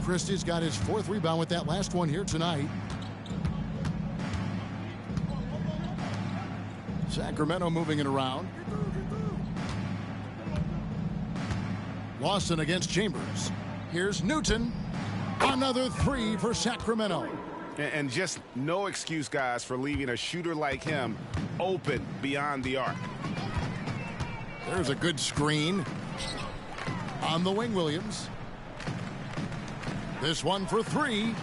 Christie's got his 4th rebound with that last one here tonight. Sacramento moving it around. Lawson against Chambers. Here's Newton. Another 3 for Sacramento. And just no excuse, guys, for leaving a shooter like him open beyond the arc. There's a good screen. On the wing, Williams. This one for 3.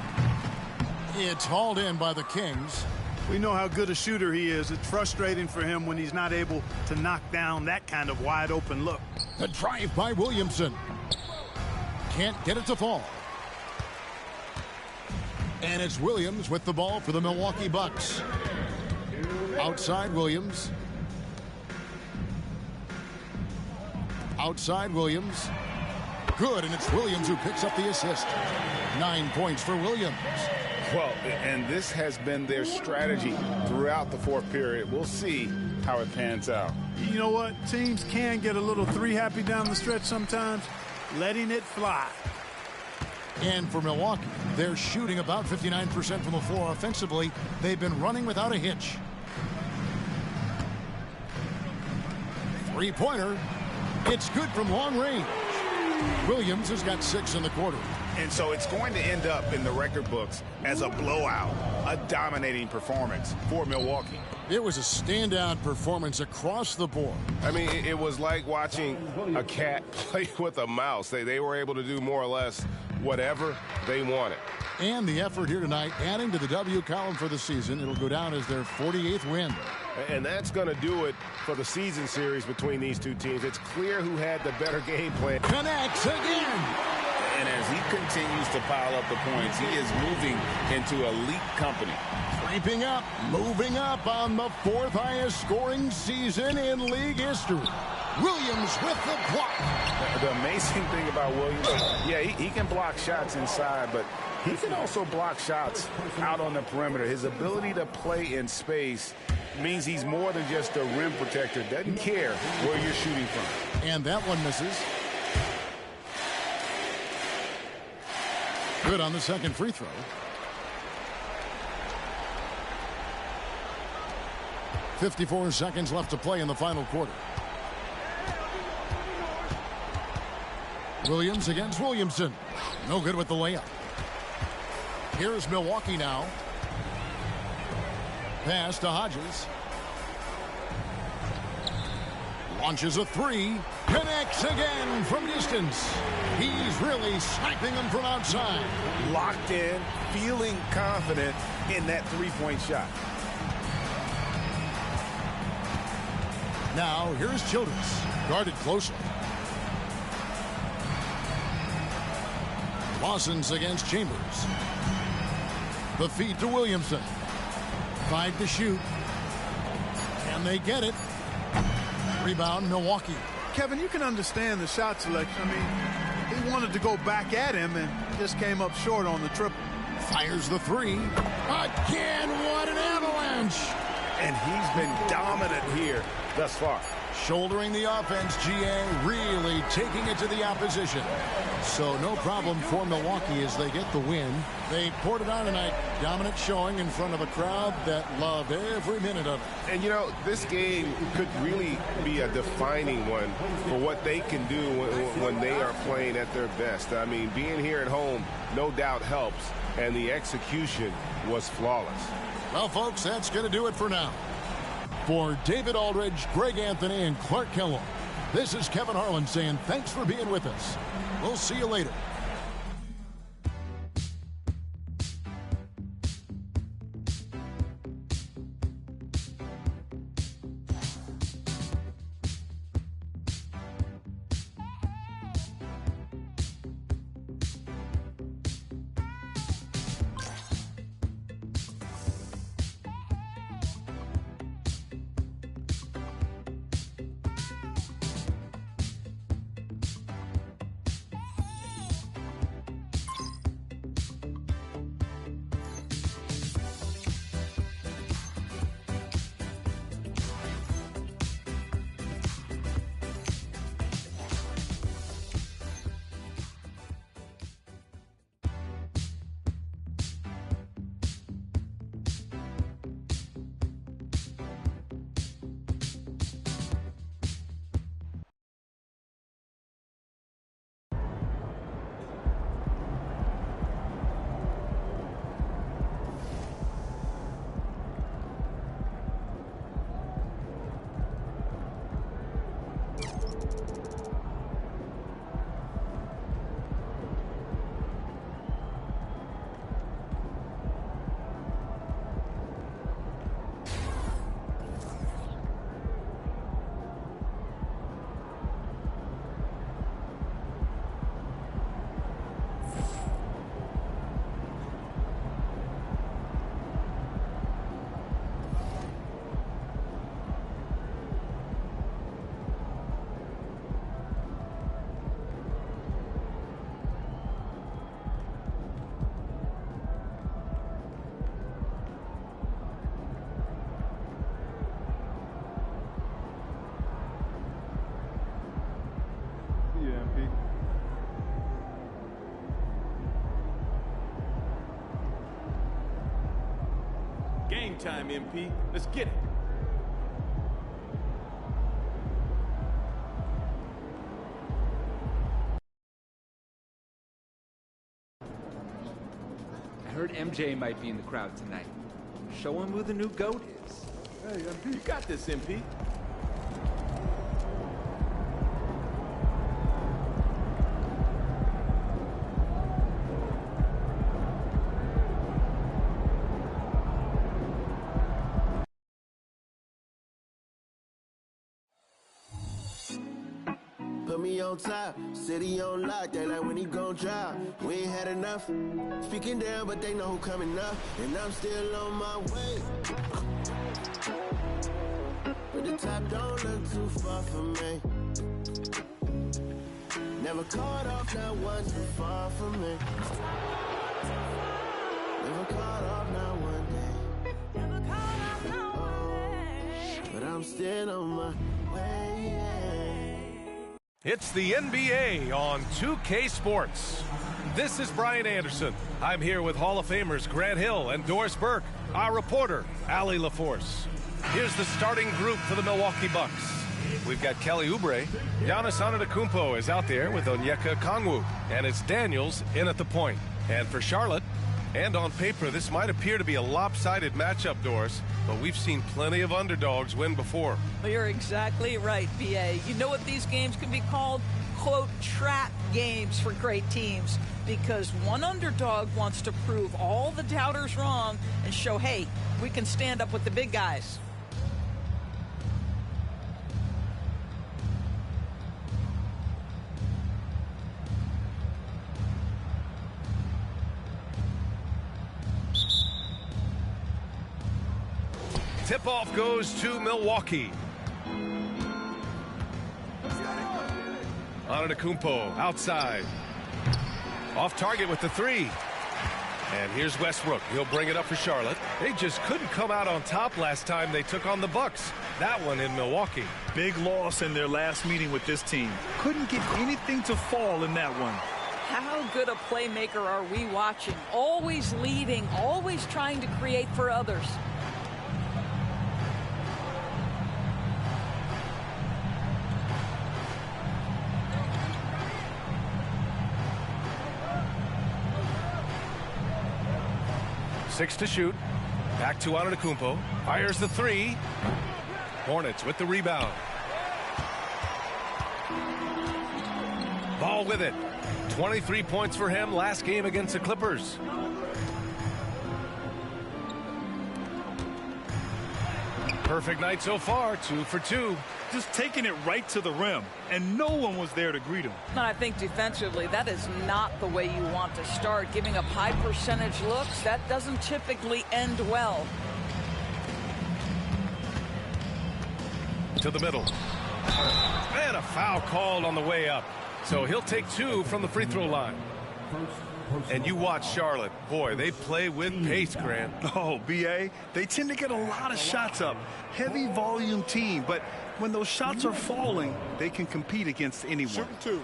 It's hauled in by the Kings. We know how good a shooter he is. It's frustrating for him when he's not able to knock down that kind of wide open look. The drive by Williamson. Can't get it to fall. And it's Williams with the ball for the Milwaukee Bucks. Outside Williams. Outside Williams. Good, and it's Williams who picks up the assist. 9 points for Williams. Well, and this has been their strategy throughout the 4th period. We'll see how it pans out. You know what? Teams can get a little 3 happy down the stretch sometimes. Letting it fly. And for Milwaukee, they're shooting about 59% from the floor offensively. They've been running without a hitch. 3-pointer. It's good from long range. Williams has got 6 in the quarter. And so it's going to end up in the record books as a blowout, a dominating performance for Milwaukee. It was a standout performance across the board. I mean, it was like watching a cat play with a mouse. They were able to do more or less whatever they wanted. And the effort here tonight, adding to the W column for the season. It'll go down as their 48th win. And that's going to do it for the season series between these two teams. It's clear who had the better game plan. Connects again. And as he continues to pile up the points, he is moving into elite company. Creeping up, moving up on the 4th highest scoring season in league history. Williams with the block. The amazing thing about Williams, yeah, he can block shots inside, but he can also block shots out on the perimeter. His ability to play in space means he's more than just a rim protector. Doesn't care where you're shooting from. And that one misses. Good on the second free throw. .54 seconds left to play in the final quarter. Williams against Williamson. No good with the layup. Here's Milwaukee now. Pass to Hodges. Launches a 3. Connects again from distance. He's really sniping them from outside. Locked in, feeling confident in that three-point shot. Now, here's Childress. Guarded closely. Lawson's against Chambers. The feed to Williamson. 5 to shoot. And they get it. Rebound, Milwaukee. Kevin, you can understand the shot selection. I mean, he wanted to go back at him and just came up short on the triple. Fires the three. Again, what an avalanche. And he's been dominant here thus far. Shouldering the offense, GA really taking it to the opposition. So no problem for Milwaukee as they get the win. They poured it on tonight. Dominant showing in front of a crowd that loved every minute of it. And, you know, this game could really be a defining one for what they can do when they are playing at their best. I mean, being here at home no doubt helps, and the execution was flawless. Well, folks, that's going to do it for now. For David Aldridge, Greg Anthony, and Clark Kellogg, this is Kevin Harlan saying thanks for being with us. We'll see you later. Game time, MP. Let's get it. I heard MJ might be in the crowd tonight. Show him who the new GOAT is. Hey, MP. You got this, MP. Put me on top, city on lock, they like when he gon' drop. We ain't had enough, speaking down, but they know who coming up, and I'm still on my way. But the top don't look too far from me. Never caught off, not once too far from me. Never caught off, not one day. Never caught off, not one day. But I'm still on my way, yeah. It's the NBA on 2K Sports. This is Brian Anderson. I'm here with Hall of Famers Grant Hill and Doris Burke, our reporter, Allie LaForce. Here's the starting group for the Milwaukee Bucks. We've got Kelly Oubre. Giannis Antetokounmpo is out there with Onyeka Okongwu, and it's Daniels in at the point. And for Charlotte, and on paper, this might appear to be a lopsided matchup, Doris, but we've seen plenty of underdogs win before. Well, you're exactly right, B.A. You know what these games can be called? Quote, trap games for great teams, because one underdog wants to prove all the doubters wrong and show, hey, we can stand up with the big guys. Tip-off goes to Milwaukee. Antetokounmpo outside. Off target with the three. And here's Westbrook. He'll bring it up for Charlotte. They just couldn't come out on top last time they took on the Bucks. That one in Milwaukee. Big loss in their last meeting with this team. Couldn't get anything to fall in that one. How good a playmaker are we watching? Always leading, always trying to create for others. Six to shoot. Back to Antetokounmpo. Fires the three. Hornets with the rebound. Ball with it. 23 points for him last game against the Clippers. Perfect night so far, 2 for 2. Just taking it right to the rim, and no one was there to greet him. And I think defensively, that is not the way you want to start. Giving up high percentage looks, that doesn't typically end well. To the middle. And a foul called on the way up. So he'll take 2 from the free throw line. And you watch Charlotte. Boy, they play with pace, Grant. Oh, B.A., they tend to get a lot of shots up. Heavy volume team, but when those shots are falling, they can compete against anyone. Shooting 2.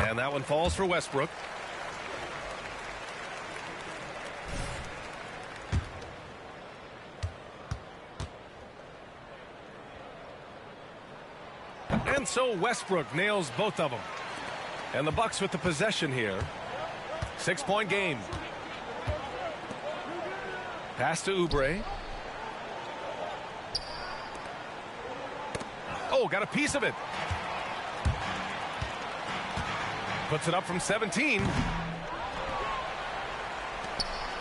And that one falls for Westbrook. And so Westbrook nails both of them. And the Bucks with the possession here. 6-point game. Pass to Oubre. Oh, got a piece of it. Puts it up from 17.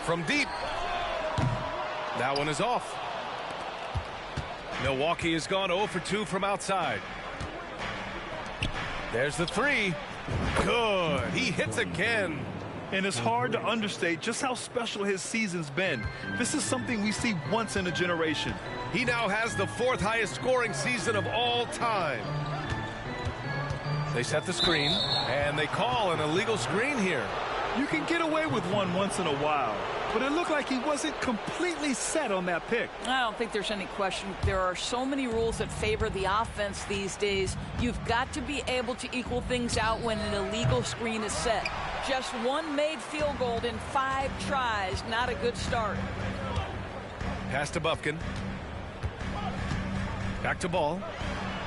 From deep. That one is off. Milwaukee has gone 0 for 2 from outside. There's the three. Good. He hits again. And it's hard to understate just how special his season's been. This is something we see once in a generation. He now has the 4th highest scoring season of all time. They set the screen, and they call an illegal screen here. You can get away with one once in a while, but it looked like he wasn't completely set on that pick. I don't think there's any question. There are so many rules that favor the offense these days. You've got to be able to equal things out when an illegal screen is set. Just one made field goal in 5 tries. Not a good start. Pass to Bufkin. Back to Ball.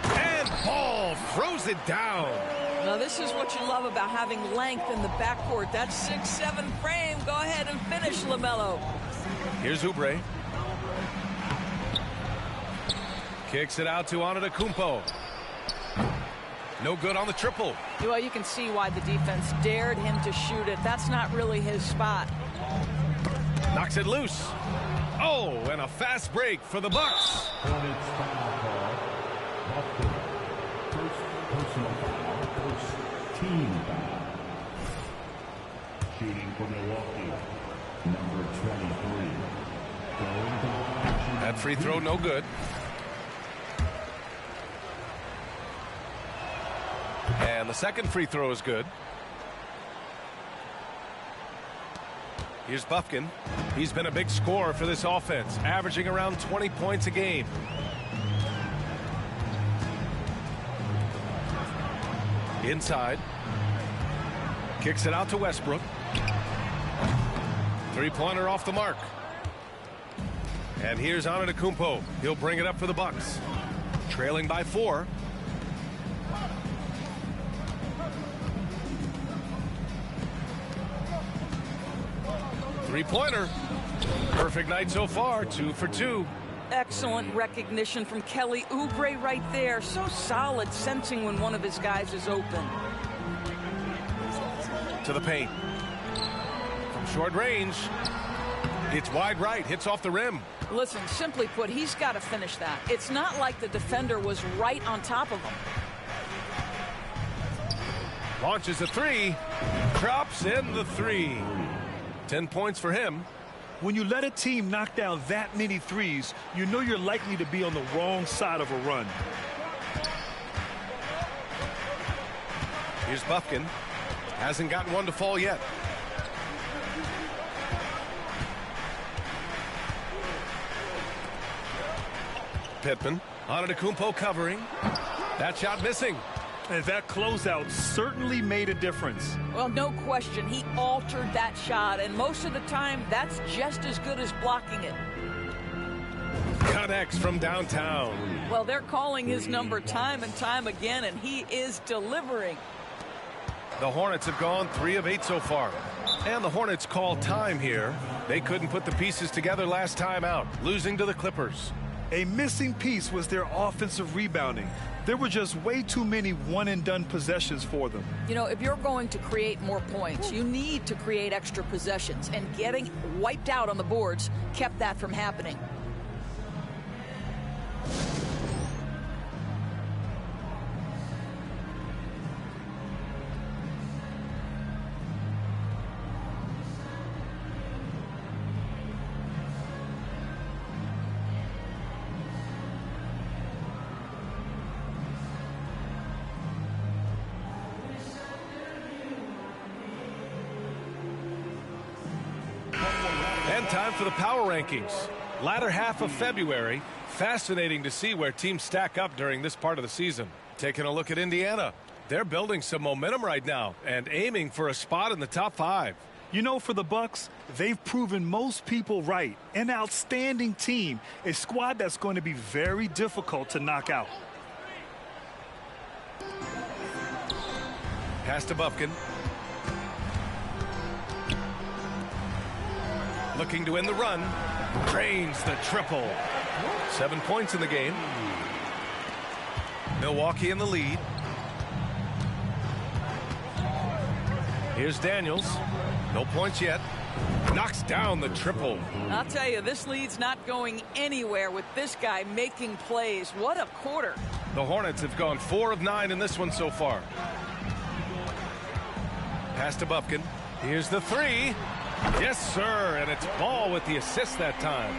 And Ball throws it down. Now this is what you love about having length in the backcourt. That 6'7" frame. Go ahead and finish, LaMelo. Here's Oubre. Kicks it out to Antetokounmpo. No good on the triple. Well, you can see why the defense dared him to shoot it. That's not really his spot. Knocks it loose. Oh, and a fast break for the Bucks. Hornets foul call. Bufkin. First personal foul. First team foul. Shooting for Milwaukee. Number 23. That free throw no good. And the second free throw is good. Here's Bufkin. He's been a big scorer for this offense, averaging around 20 points a game. Inside. Kicks it out to Westbrook. Three-pointer off the mark. And here's Antetokounmpo. He'll bring it up for the Bucks. Trailing by 4. Three-pointer. Perfect night so far, 2 for 2. Excellent recognition from Kelly Oubre right there. So solid, sensing when one of his guys is open. To the paint. From short range. It's wide right, hits off the rim. Listen, simply put, he's got to finish that. It's not like the defender was right on top of him. Launches a three. Drops in the 3. 10 points for him. When you let a team knock down that many threes, you know you're likely to be on the wrong side of a run. Here's Bufkin. Hasn't gotten one to fall yet. Pittman. Antetokounmpo covering. That shot missing. And that closeout certainly made a difference. Well, no question. He altered that shot, and most of the time, that's just as good as blocking it. Connects from downtown. Well, they're calling his number time and time again, and he is delivering. The Hornets have gone 3 of 8 so far. And the Hornets call time here. They couldn't put the pieces together last time out, losing to the Clippers. A missing piece was their offensive rebounding. There were just way too many one-and-done possessions for them. You know, if you're going to create more points, you need to create extra possessions, and getting wiped out on the boards kept that from happening. And time for the power rankings. Latter half of February. Fascinating to see where teams stack up during this part of the season. Taking a look at Indiana. They're building some momentum right now and aiming for a spot in the top 5. You know, for the Bucks, they've proven most people right. An outstanding team, a squad that's going to be very difficult to knock out. Pass to Bufkin. Looking to win the run. Drains the triple. 7 points in the game. Milwaukee in the lead. Here's Daniels. No points yet. Knocks down the triple. I'll tell you, this lead's not going anywhere with this guy making plays. What a quarter. The Hornets have gone 4 of 9 in this one so far. Pass to Bufkin. Here's the 3. Yes, sir, and it's Ball with the assist that time.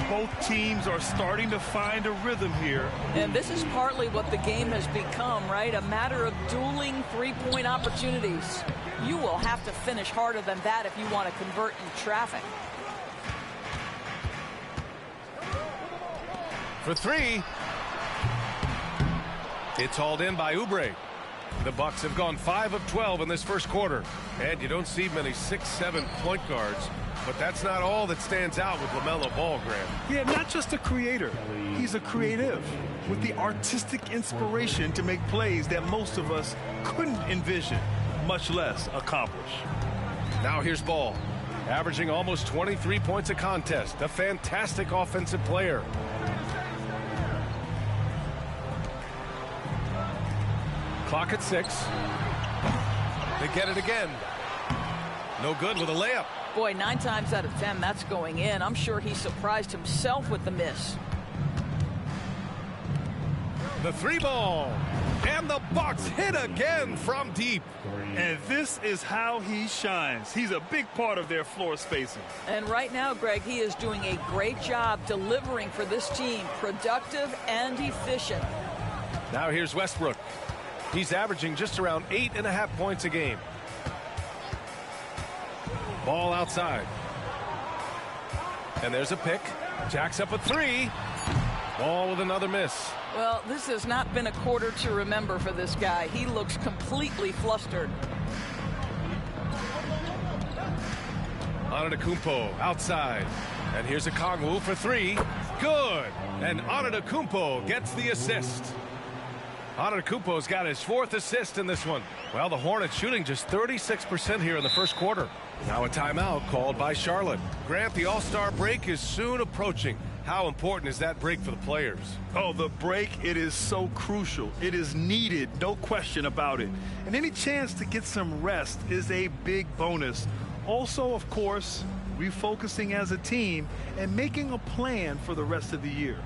Both teams are starting to find a rhythm here. And this is partly what the game has become, right? A matter of dueling three-point opportunities. You will have to finish harder than that if you want to convert in traffic. For 3. It's hauled in by Oubre. The Bucks have gone 5 of 12 in this first quarter. And you don't see many 6-7 point guards. But that's not all that stands out with LaMelo Ball, Grant. Yeah, not just a creator. He's a creative with the artistic inspiration to make plays that most of us couldn't envision, much less accomplish. Now here's Ball, averaging almost 23 points a contest. A fantastic offensive player. Clock at 6. They get it again. No good with a layup. Boy, 9 times out of 10, that's going in. I'm sure he surprised himself with the miss. The 3 ball. And the Bucks hit again from deep. And this is how he shines. He's a big part of their floor spacing. And right now, Greg, he is doing a great job delivering for this team. Productive and efficient. Now here's Westbrook. He's averaging just around 8.5 points a game. Ball outside. And there's a pick. Jacks up a 3. Ball with another miss. Well, this has not been a quarter to remember for this guy. He looks completely flustered. Antetokounmpo outside. And here's a Okongwu for 3. Good. And Antetokounmpo gets the assist. Antetokounmpo's got his 4th assist in this one. Well, the Hornets shooting just 36% here in the first quarter. Now a timeout called by Charlotte. Grant, the All-Star break is soon approaching. How important is that break for the players? Oh, the break, it is so crucial. It is needed, no question about it. And any chance to get some rest is a big bonus. Also, of course, refocusing as a team and making a plan for the rest of the year.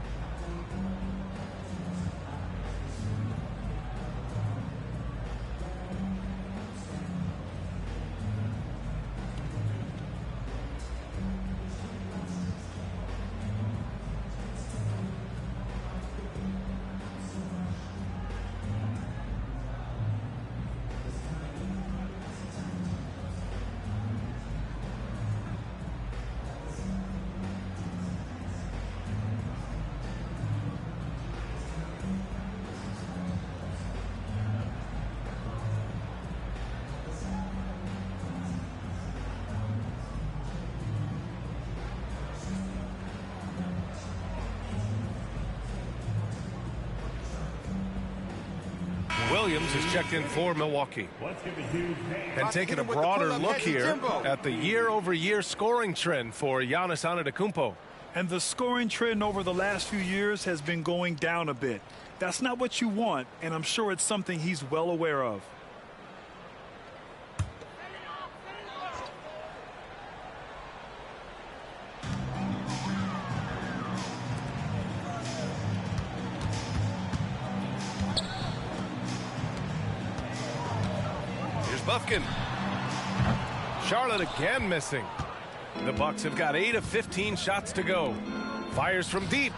Williams is checked in for Milwaukee. And taking a broader look here at the year-over-year scoring trend for Giannis Antetokounmpo. And the scoring trend over the last few years has been going down a bit. That's not what you want, and I'm sure it's something he's well aware of. Here's Bufkin. Charlotte again missing. The Bucks have got 8 of 15 shots to go. Fires from deep.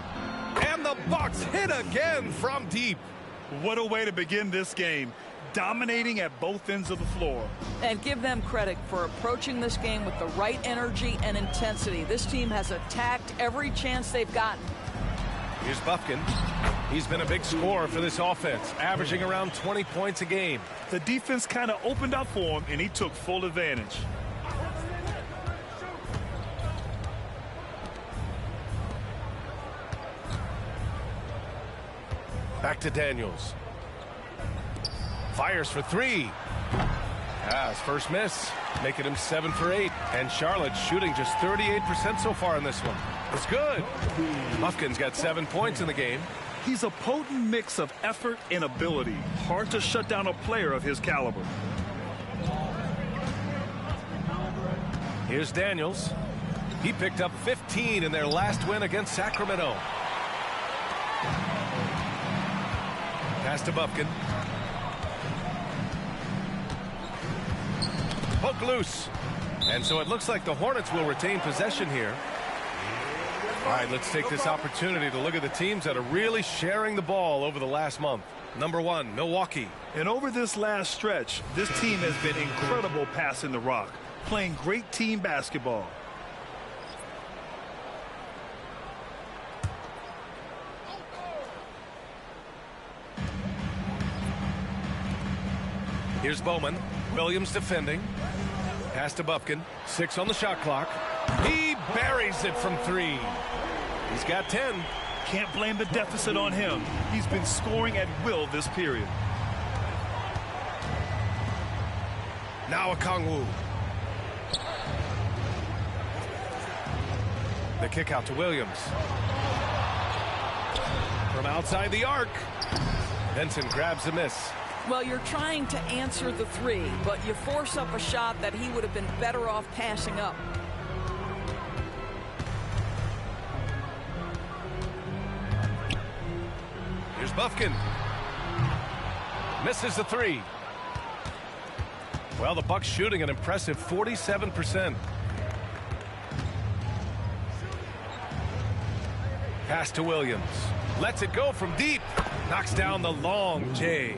And the Bucks hit again from deep. What a way to begin this game. Dominating at both ends of the floor. And give them credit for approaching this game with the right energy and intensity. This team has attacked every chance they've gotten. Here's Bufkin. He's been a big scorer for this offense, averaging around 20 points a game. The defense kind of opened up for him, and he took full advantage. Back to Daniels. Fires for 3. His first miss, making him 7 for 8. And Charlotte shooting just 38% so far in this one. It's good. Bufkin's got 7 points in the game. He's a potent mix of effort and ability. Hard to shut down a player of his caliber. Here's Daniels. He picked up 15 in their last win against Sacramento. Pass to Bufkin. Poke loose. And so it looks like the Hornets will retain possession here. All right, let's take this opportunity to look at the teams that are really sharing the ball over the last month. Number 1, Milwaukee. And over this last stretch, this team has been incredible passing the rock, playing great team basketball. Here's Bowman. Williams defending. Pass to Bufkin. 6 on the shot clock. He buries it from 3. He's got 10. Can't blame the deficit on him. He's been scoring at will this period. Now Okongwu. The kick out to Williams. From outside the arc. Benson grabs the miss. Well, you're trying to answer the 3, but you force up a shot that he would have been better off passing up. Here's Bufkin. Misses the 3. Well, the Bucks shooting an impressive 47%. Pass to Williams. Lets it go from deep. Knocks down the long J.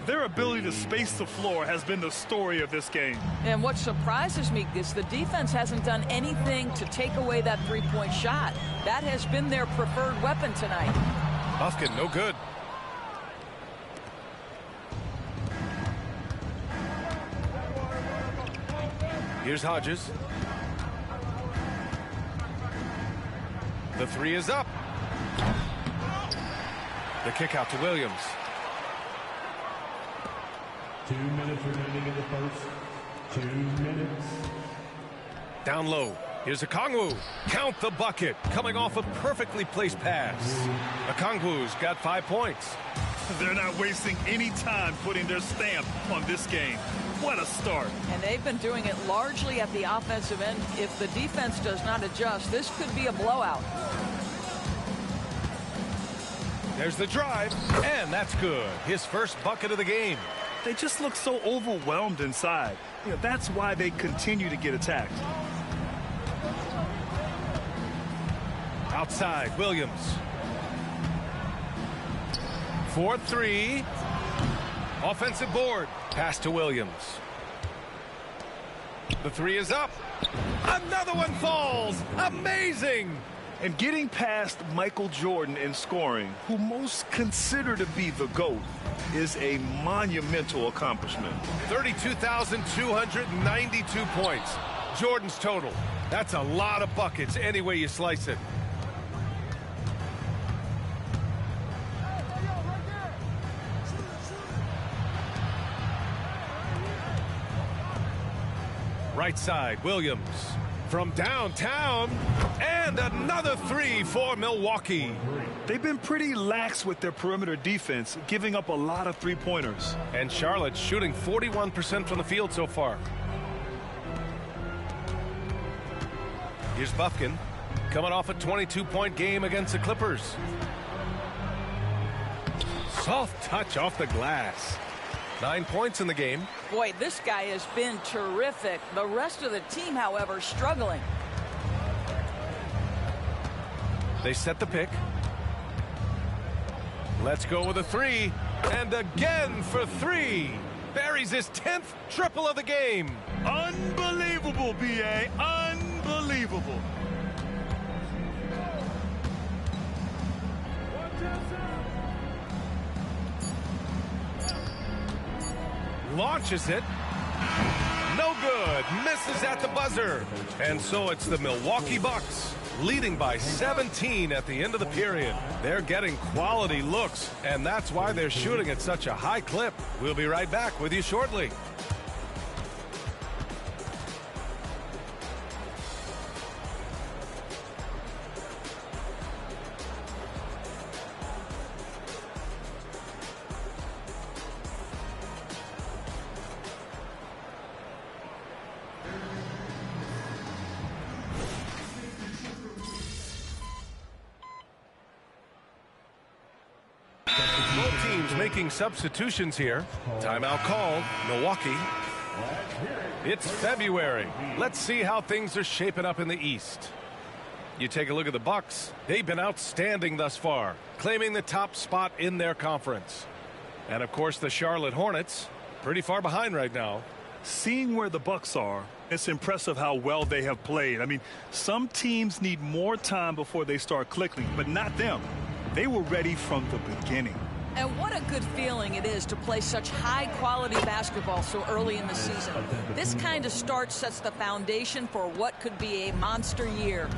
Their ability to space the floor has been the story of this game. And what surprises me is the defense hasn't done anything to take away that three-point shot. That has been their preferred weapon tonight. Bufkin, no good. Here's Hodges. The 3 is up. The kick out to Williams. 2 minutes remaining in the first. 2 minutes. Down low. Here's Okongwu. Count the bucket. Coming off a perfectly placed pass. Okongwu's got 5 points. They're not wasting any time putting their stamp on this game. What a start. And they've been doing it largely at the offensive end. If the defense does not adjust, this could be a blowout. There's the drive, and that's good. His first bucket of the game. They just look so overwhelmed inside. You know, that's why they continue to get attacked. Outside, Williams. 4-3. Offensive board. Pass to Williams. The 3 is up. Another one falls. Amazing. And getting past Michael Jordan in scoring, who most consider to be the GOAT, is a monumental accomplishment. 32,292 points. Jordan's total. That's a lot of buckets any way you slice it. Right side, Williams. From downtown, and another three for Milwaukee. They've been pretty lax with their perimeter defense, giving up a lot of three-pointers. And Charlotte shooting 41% from the field so far. Here's Bufkin, coming off a 22-point game against the Clippers. Soft touch off the glass. 9 points in the game. Boy, this guy has been terrific. The rest of the team, however, struggling. They set the pick. Let's go with a three. And again for three. Buries his 10th triple of the game. Unbelievable, B.A. Unbelievable. Launches it. No good. Misses at the buzzer. And so it's the Milwaukee Bucks leading by 17 at the end of the period. They're getting quality looks, and that's why they're shooting at such a high clip. We'll be right back with you shortly. Both teams making substitutions here. Timeout called, Milwaukee. It's February. Let's see how things are shaping up in the East. You take a look at the Bucks. They've been outstanding thus far, claiming the top spot in their conference. And of course the Charlotte Hornets, pretty far behind right now. Seeing where the Bucks are, it's impressive how well they have played. I mean, some teams need more time before they start clicking, but not them. They were ready from the beginning. And what a good feeling it is to play such high-quality basketball so early in the season. This kind of start sets the foundation for what could be a monster year.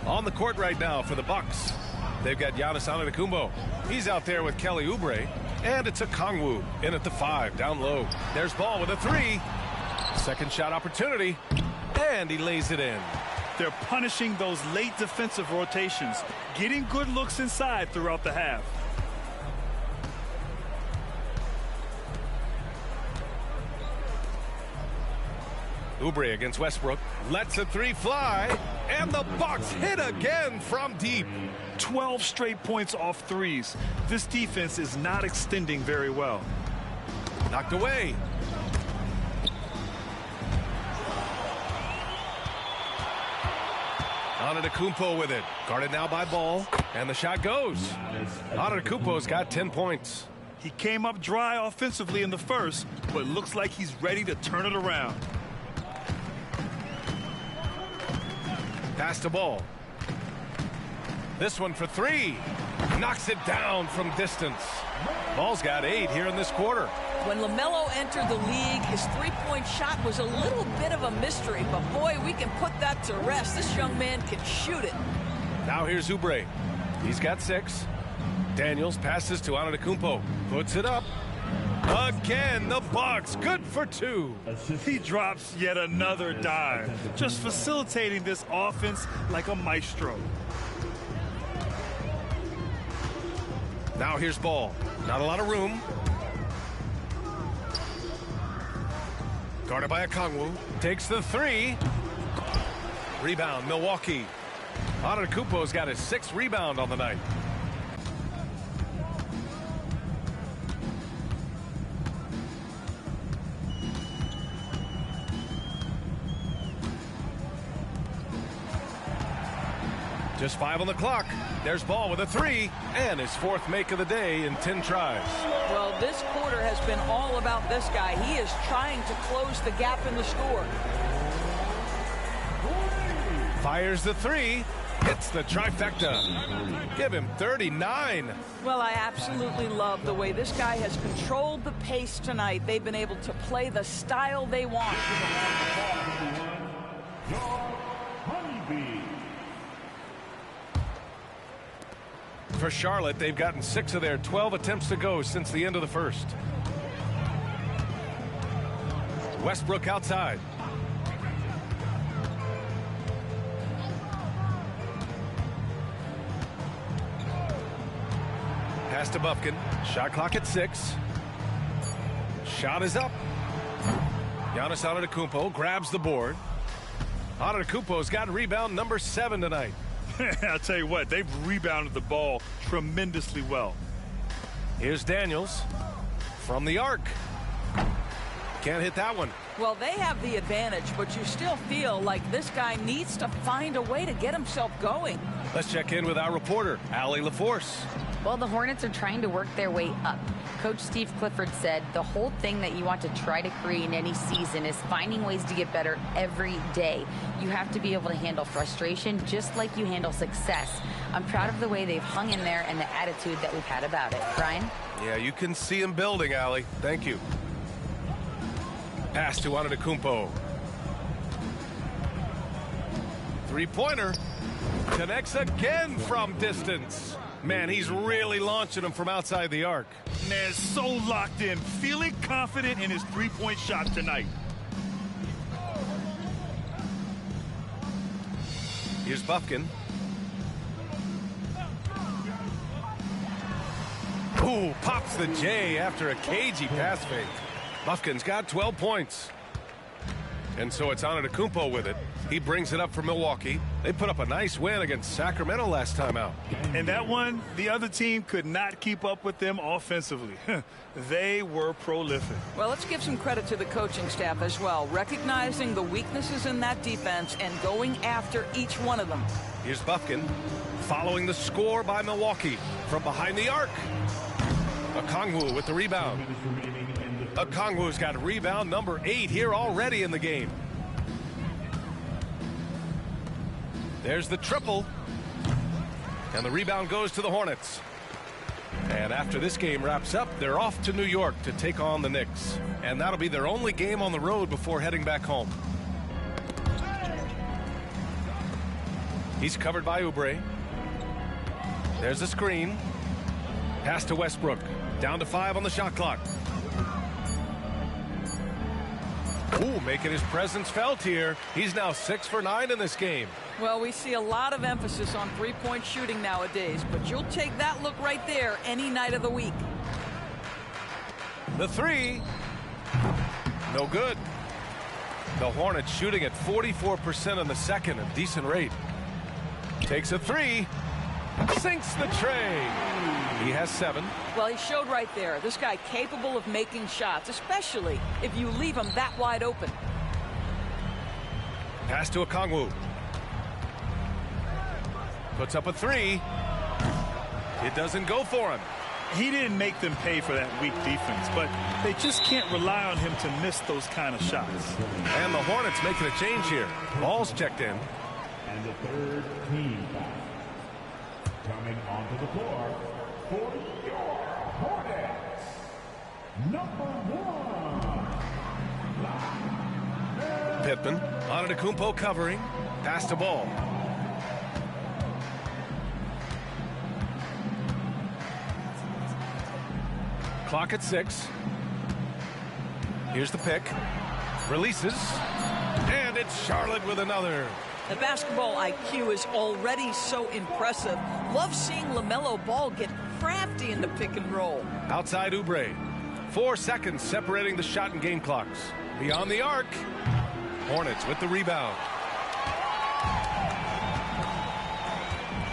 On the court right now for the Bucks, they've got Giannis Antetokounmpo. He's out there with Kelly Oubre. And it's a Okongwu in at the 5, down low. There's Ball with a 3. Second shot opportunity. And he lays it in. They're punishing those late defensive rotations, getting good looks inside throughout the half. Oubre against Westbrook. Lets a 3 fly. And the Bucks hit again from deep. 12 straight points off threes. This defense is not extending very well. Knocked away. Antetokounmpo with it. Guarded now by Ball. And the shot goes. Antetokounmpo's got 10 points. He came up dry offensively in the first, but looks like he's ready to turn it around. Pass to Ball. This one for 3. Knocks it down from distance. Ball's got 8 here in this quarter. When LaMelo entered the league, his three-point shot was a little bit of a mystery, but boy, we can put that to rest. This young man can shoot it. Now here's Oubre. He's got 6. Daniels passes to Antetokounmpo. Puts it up. Again, the Bucks, good for 2. He drops yet another dive, just facilitating this offense like a maestro. Now here's Ball. Not a lot of room. Guarded by Okongwu. Takes the 3. Rebound, Milwaukee. Antetokounmpo's got his 6th rebound on the night. Just 5 on the clock. There's Ball with a 3 and his 4th make of the day in 10 tries. Well, this quarter has been all about this guy. He is trying to close the gap in the score. Fires the 3. Hits the trifecta. Give him 39. Well, I absolutely love the way this guy has controlled the pace tonight. They've been able to play the style they want. For Charlotte, they've gotten 6 of their 12 attempts to go since the end of the first. Westbrook outside. Pass to Bufkin. Shot clock at 6. Shot is up. Giannis Antetokounmpo grabs the board. Antetokounmpo's got rebound number 7 tonight. I'll tell you what, they've rebounded the ball tremendously well. Here's Daniels from the arc. Can't hit that one. Well, they have the advantage, but you still feel like this guy needs to find a way to get himself going. Let's check in with our reporter, Allie LaForce. Well, the Hornets are trying to work their way up. Coach Steve Clifford said the whole thing that you want to try to create in any season is finding ways to get better every day. You have to be able to handle frustration just like you handle success. I'm proud of the way they've hung in there and the attitude that we've had about it. Brian? Yeah, you can see him building, Allie. Thank you. Pass to Antetokounmpo. Three-pointer. Connects again from distance. Man, he's really launching him from outside the arc. Man, so locked in, feeling confident in his three-point shot tonight. Here's Bufkin. Ooh, pops the J after a cagey pass fake. Bufkin's got 12 points. And so it's Antetokounmpo with it. He brings it up for Milwaukee. They put up a nice win against Sacramento last time out. And that one, the other team could not keep up with them offensively. They were prolific. Well, let's give some credit to the coaching staff as well, recognizing the weaknesses in that defense and going after each one of them. Here's Bufkin following the score by Milwaukee from behind the arc. Okongwu with the rebound. Okongwu's got rebound number 8 here already in the game. There's the triple. And the rebound goes to the Hornets. And after this game wraps up, they're off to New York to take on the Knicks. And that'll be their only game on the road before heading back home. He's covered by Oubre. There's a screen. Pass to Westbrook. Down to 5 on the shot clock. Ooh, making his presence felt here. He's now 6 for 9 in this game. Well, we see a lot of emphasis on three-point shooting nowadays, but you'll take that look right there any night of the week. The 3. No good. The Hornets shooting at 44% in the second, a decent rate. Takes a 3. Sinks the tray. He has 7. Well, he showed right there. This guy capable of making shots, especially if you leave him that wide open. Pass to Okongwu. Puts up a 3. It doesn't go for him. He didn't make them pay for that weak defense, but they just can't rely on him to miss those kind of shots. And the Hornets making a change here. Ball's checked in. And the third team coming onto the floor for your Hornets, number 1. Pittman. Antetokounmpo covering. Pass to Ball. Clock at 6. Here's the pick. Releases. And it's Charlotte with another. The basketball IQ is already so impressive. Love seeing LaMelo Ball get crafty in the pick and roll. Outside Oubre. 4 seconds separating the shot and game clocks. Beyond the arc. Hornets with the rebound.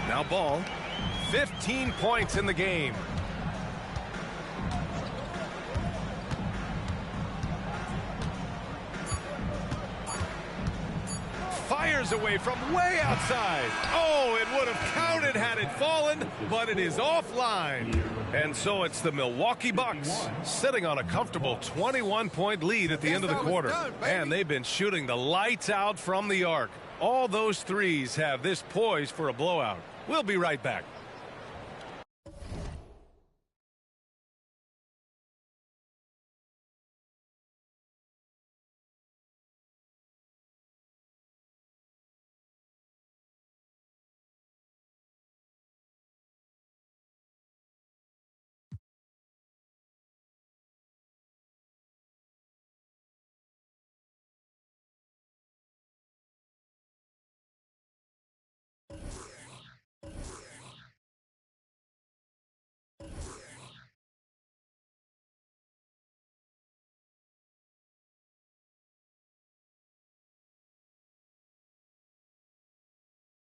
Now Ball. 15 points in the game. Fires away from way outside. Oh, it would have counted had it fallen, but it is offline. And so it's the Milwaukee Bucks sitting on a comfortable 21-point lead at the end of the quarter. And they've been shooting the lights out from the arc. All those threes have this poised for a blowout. We'll be right back.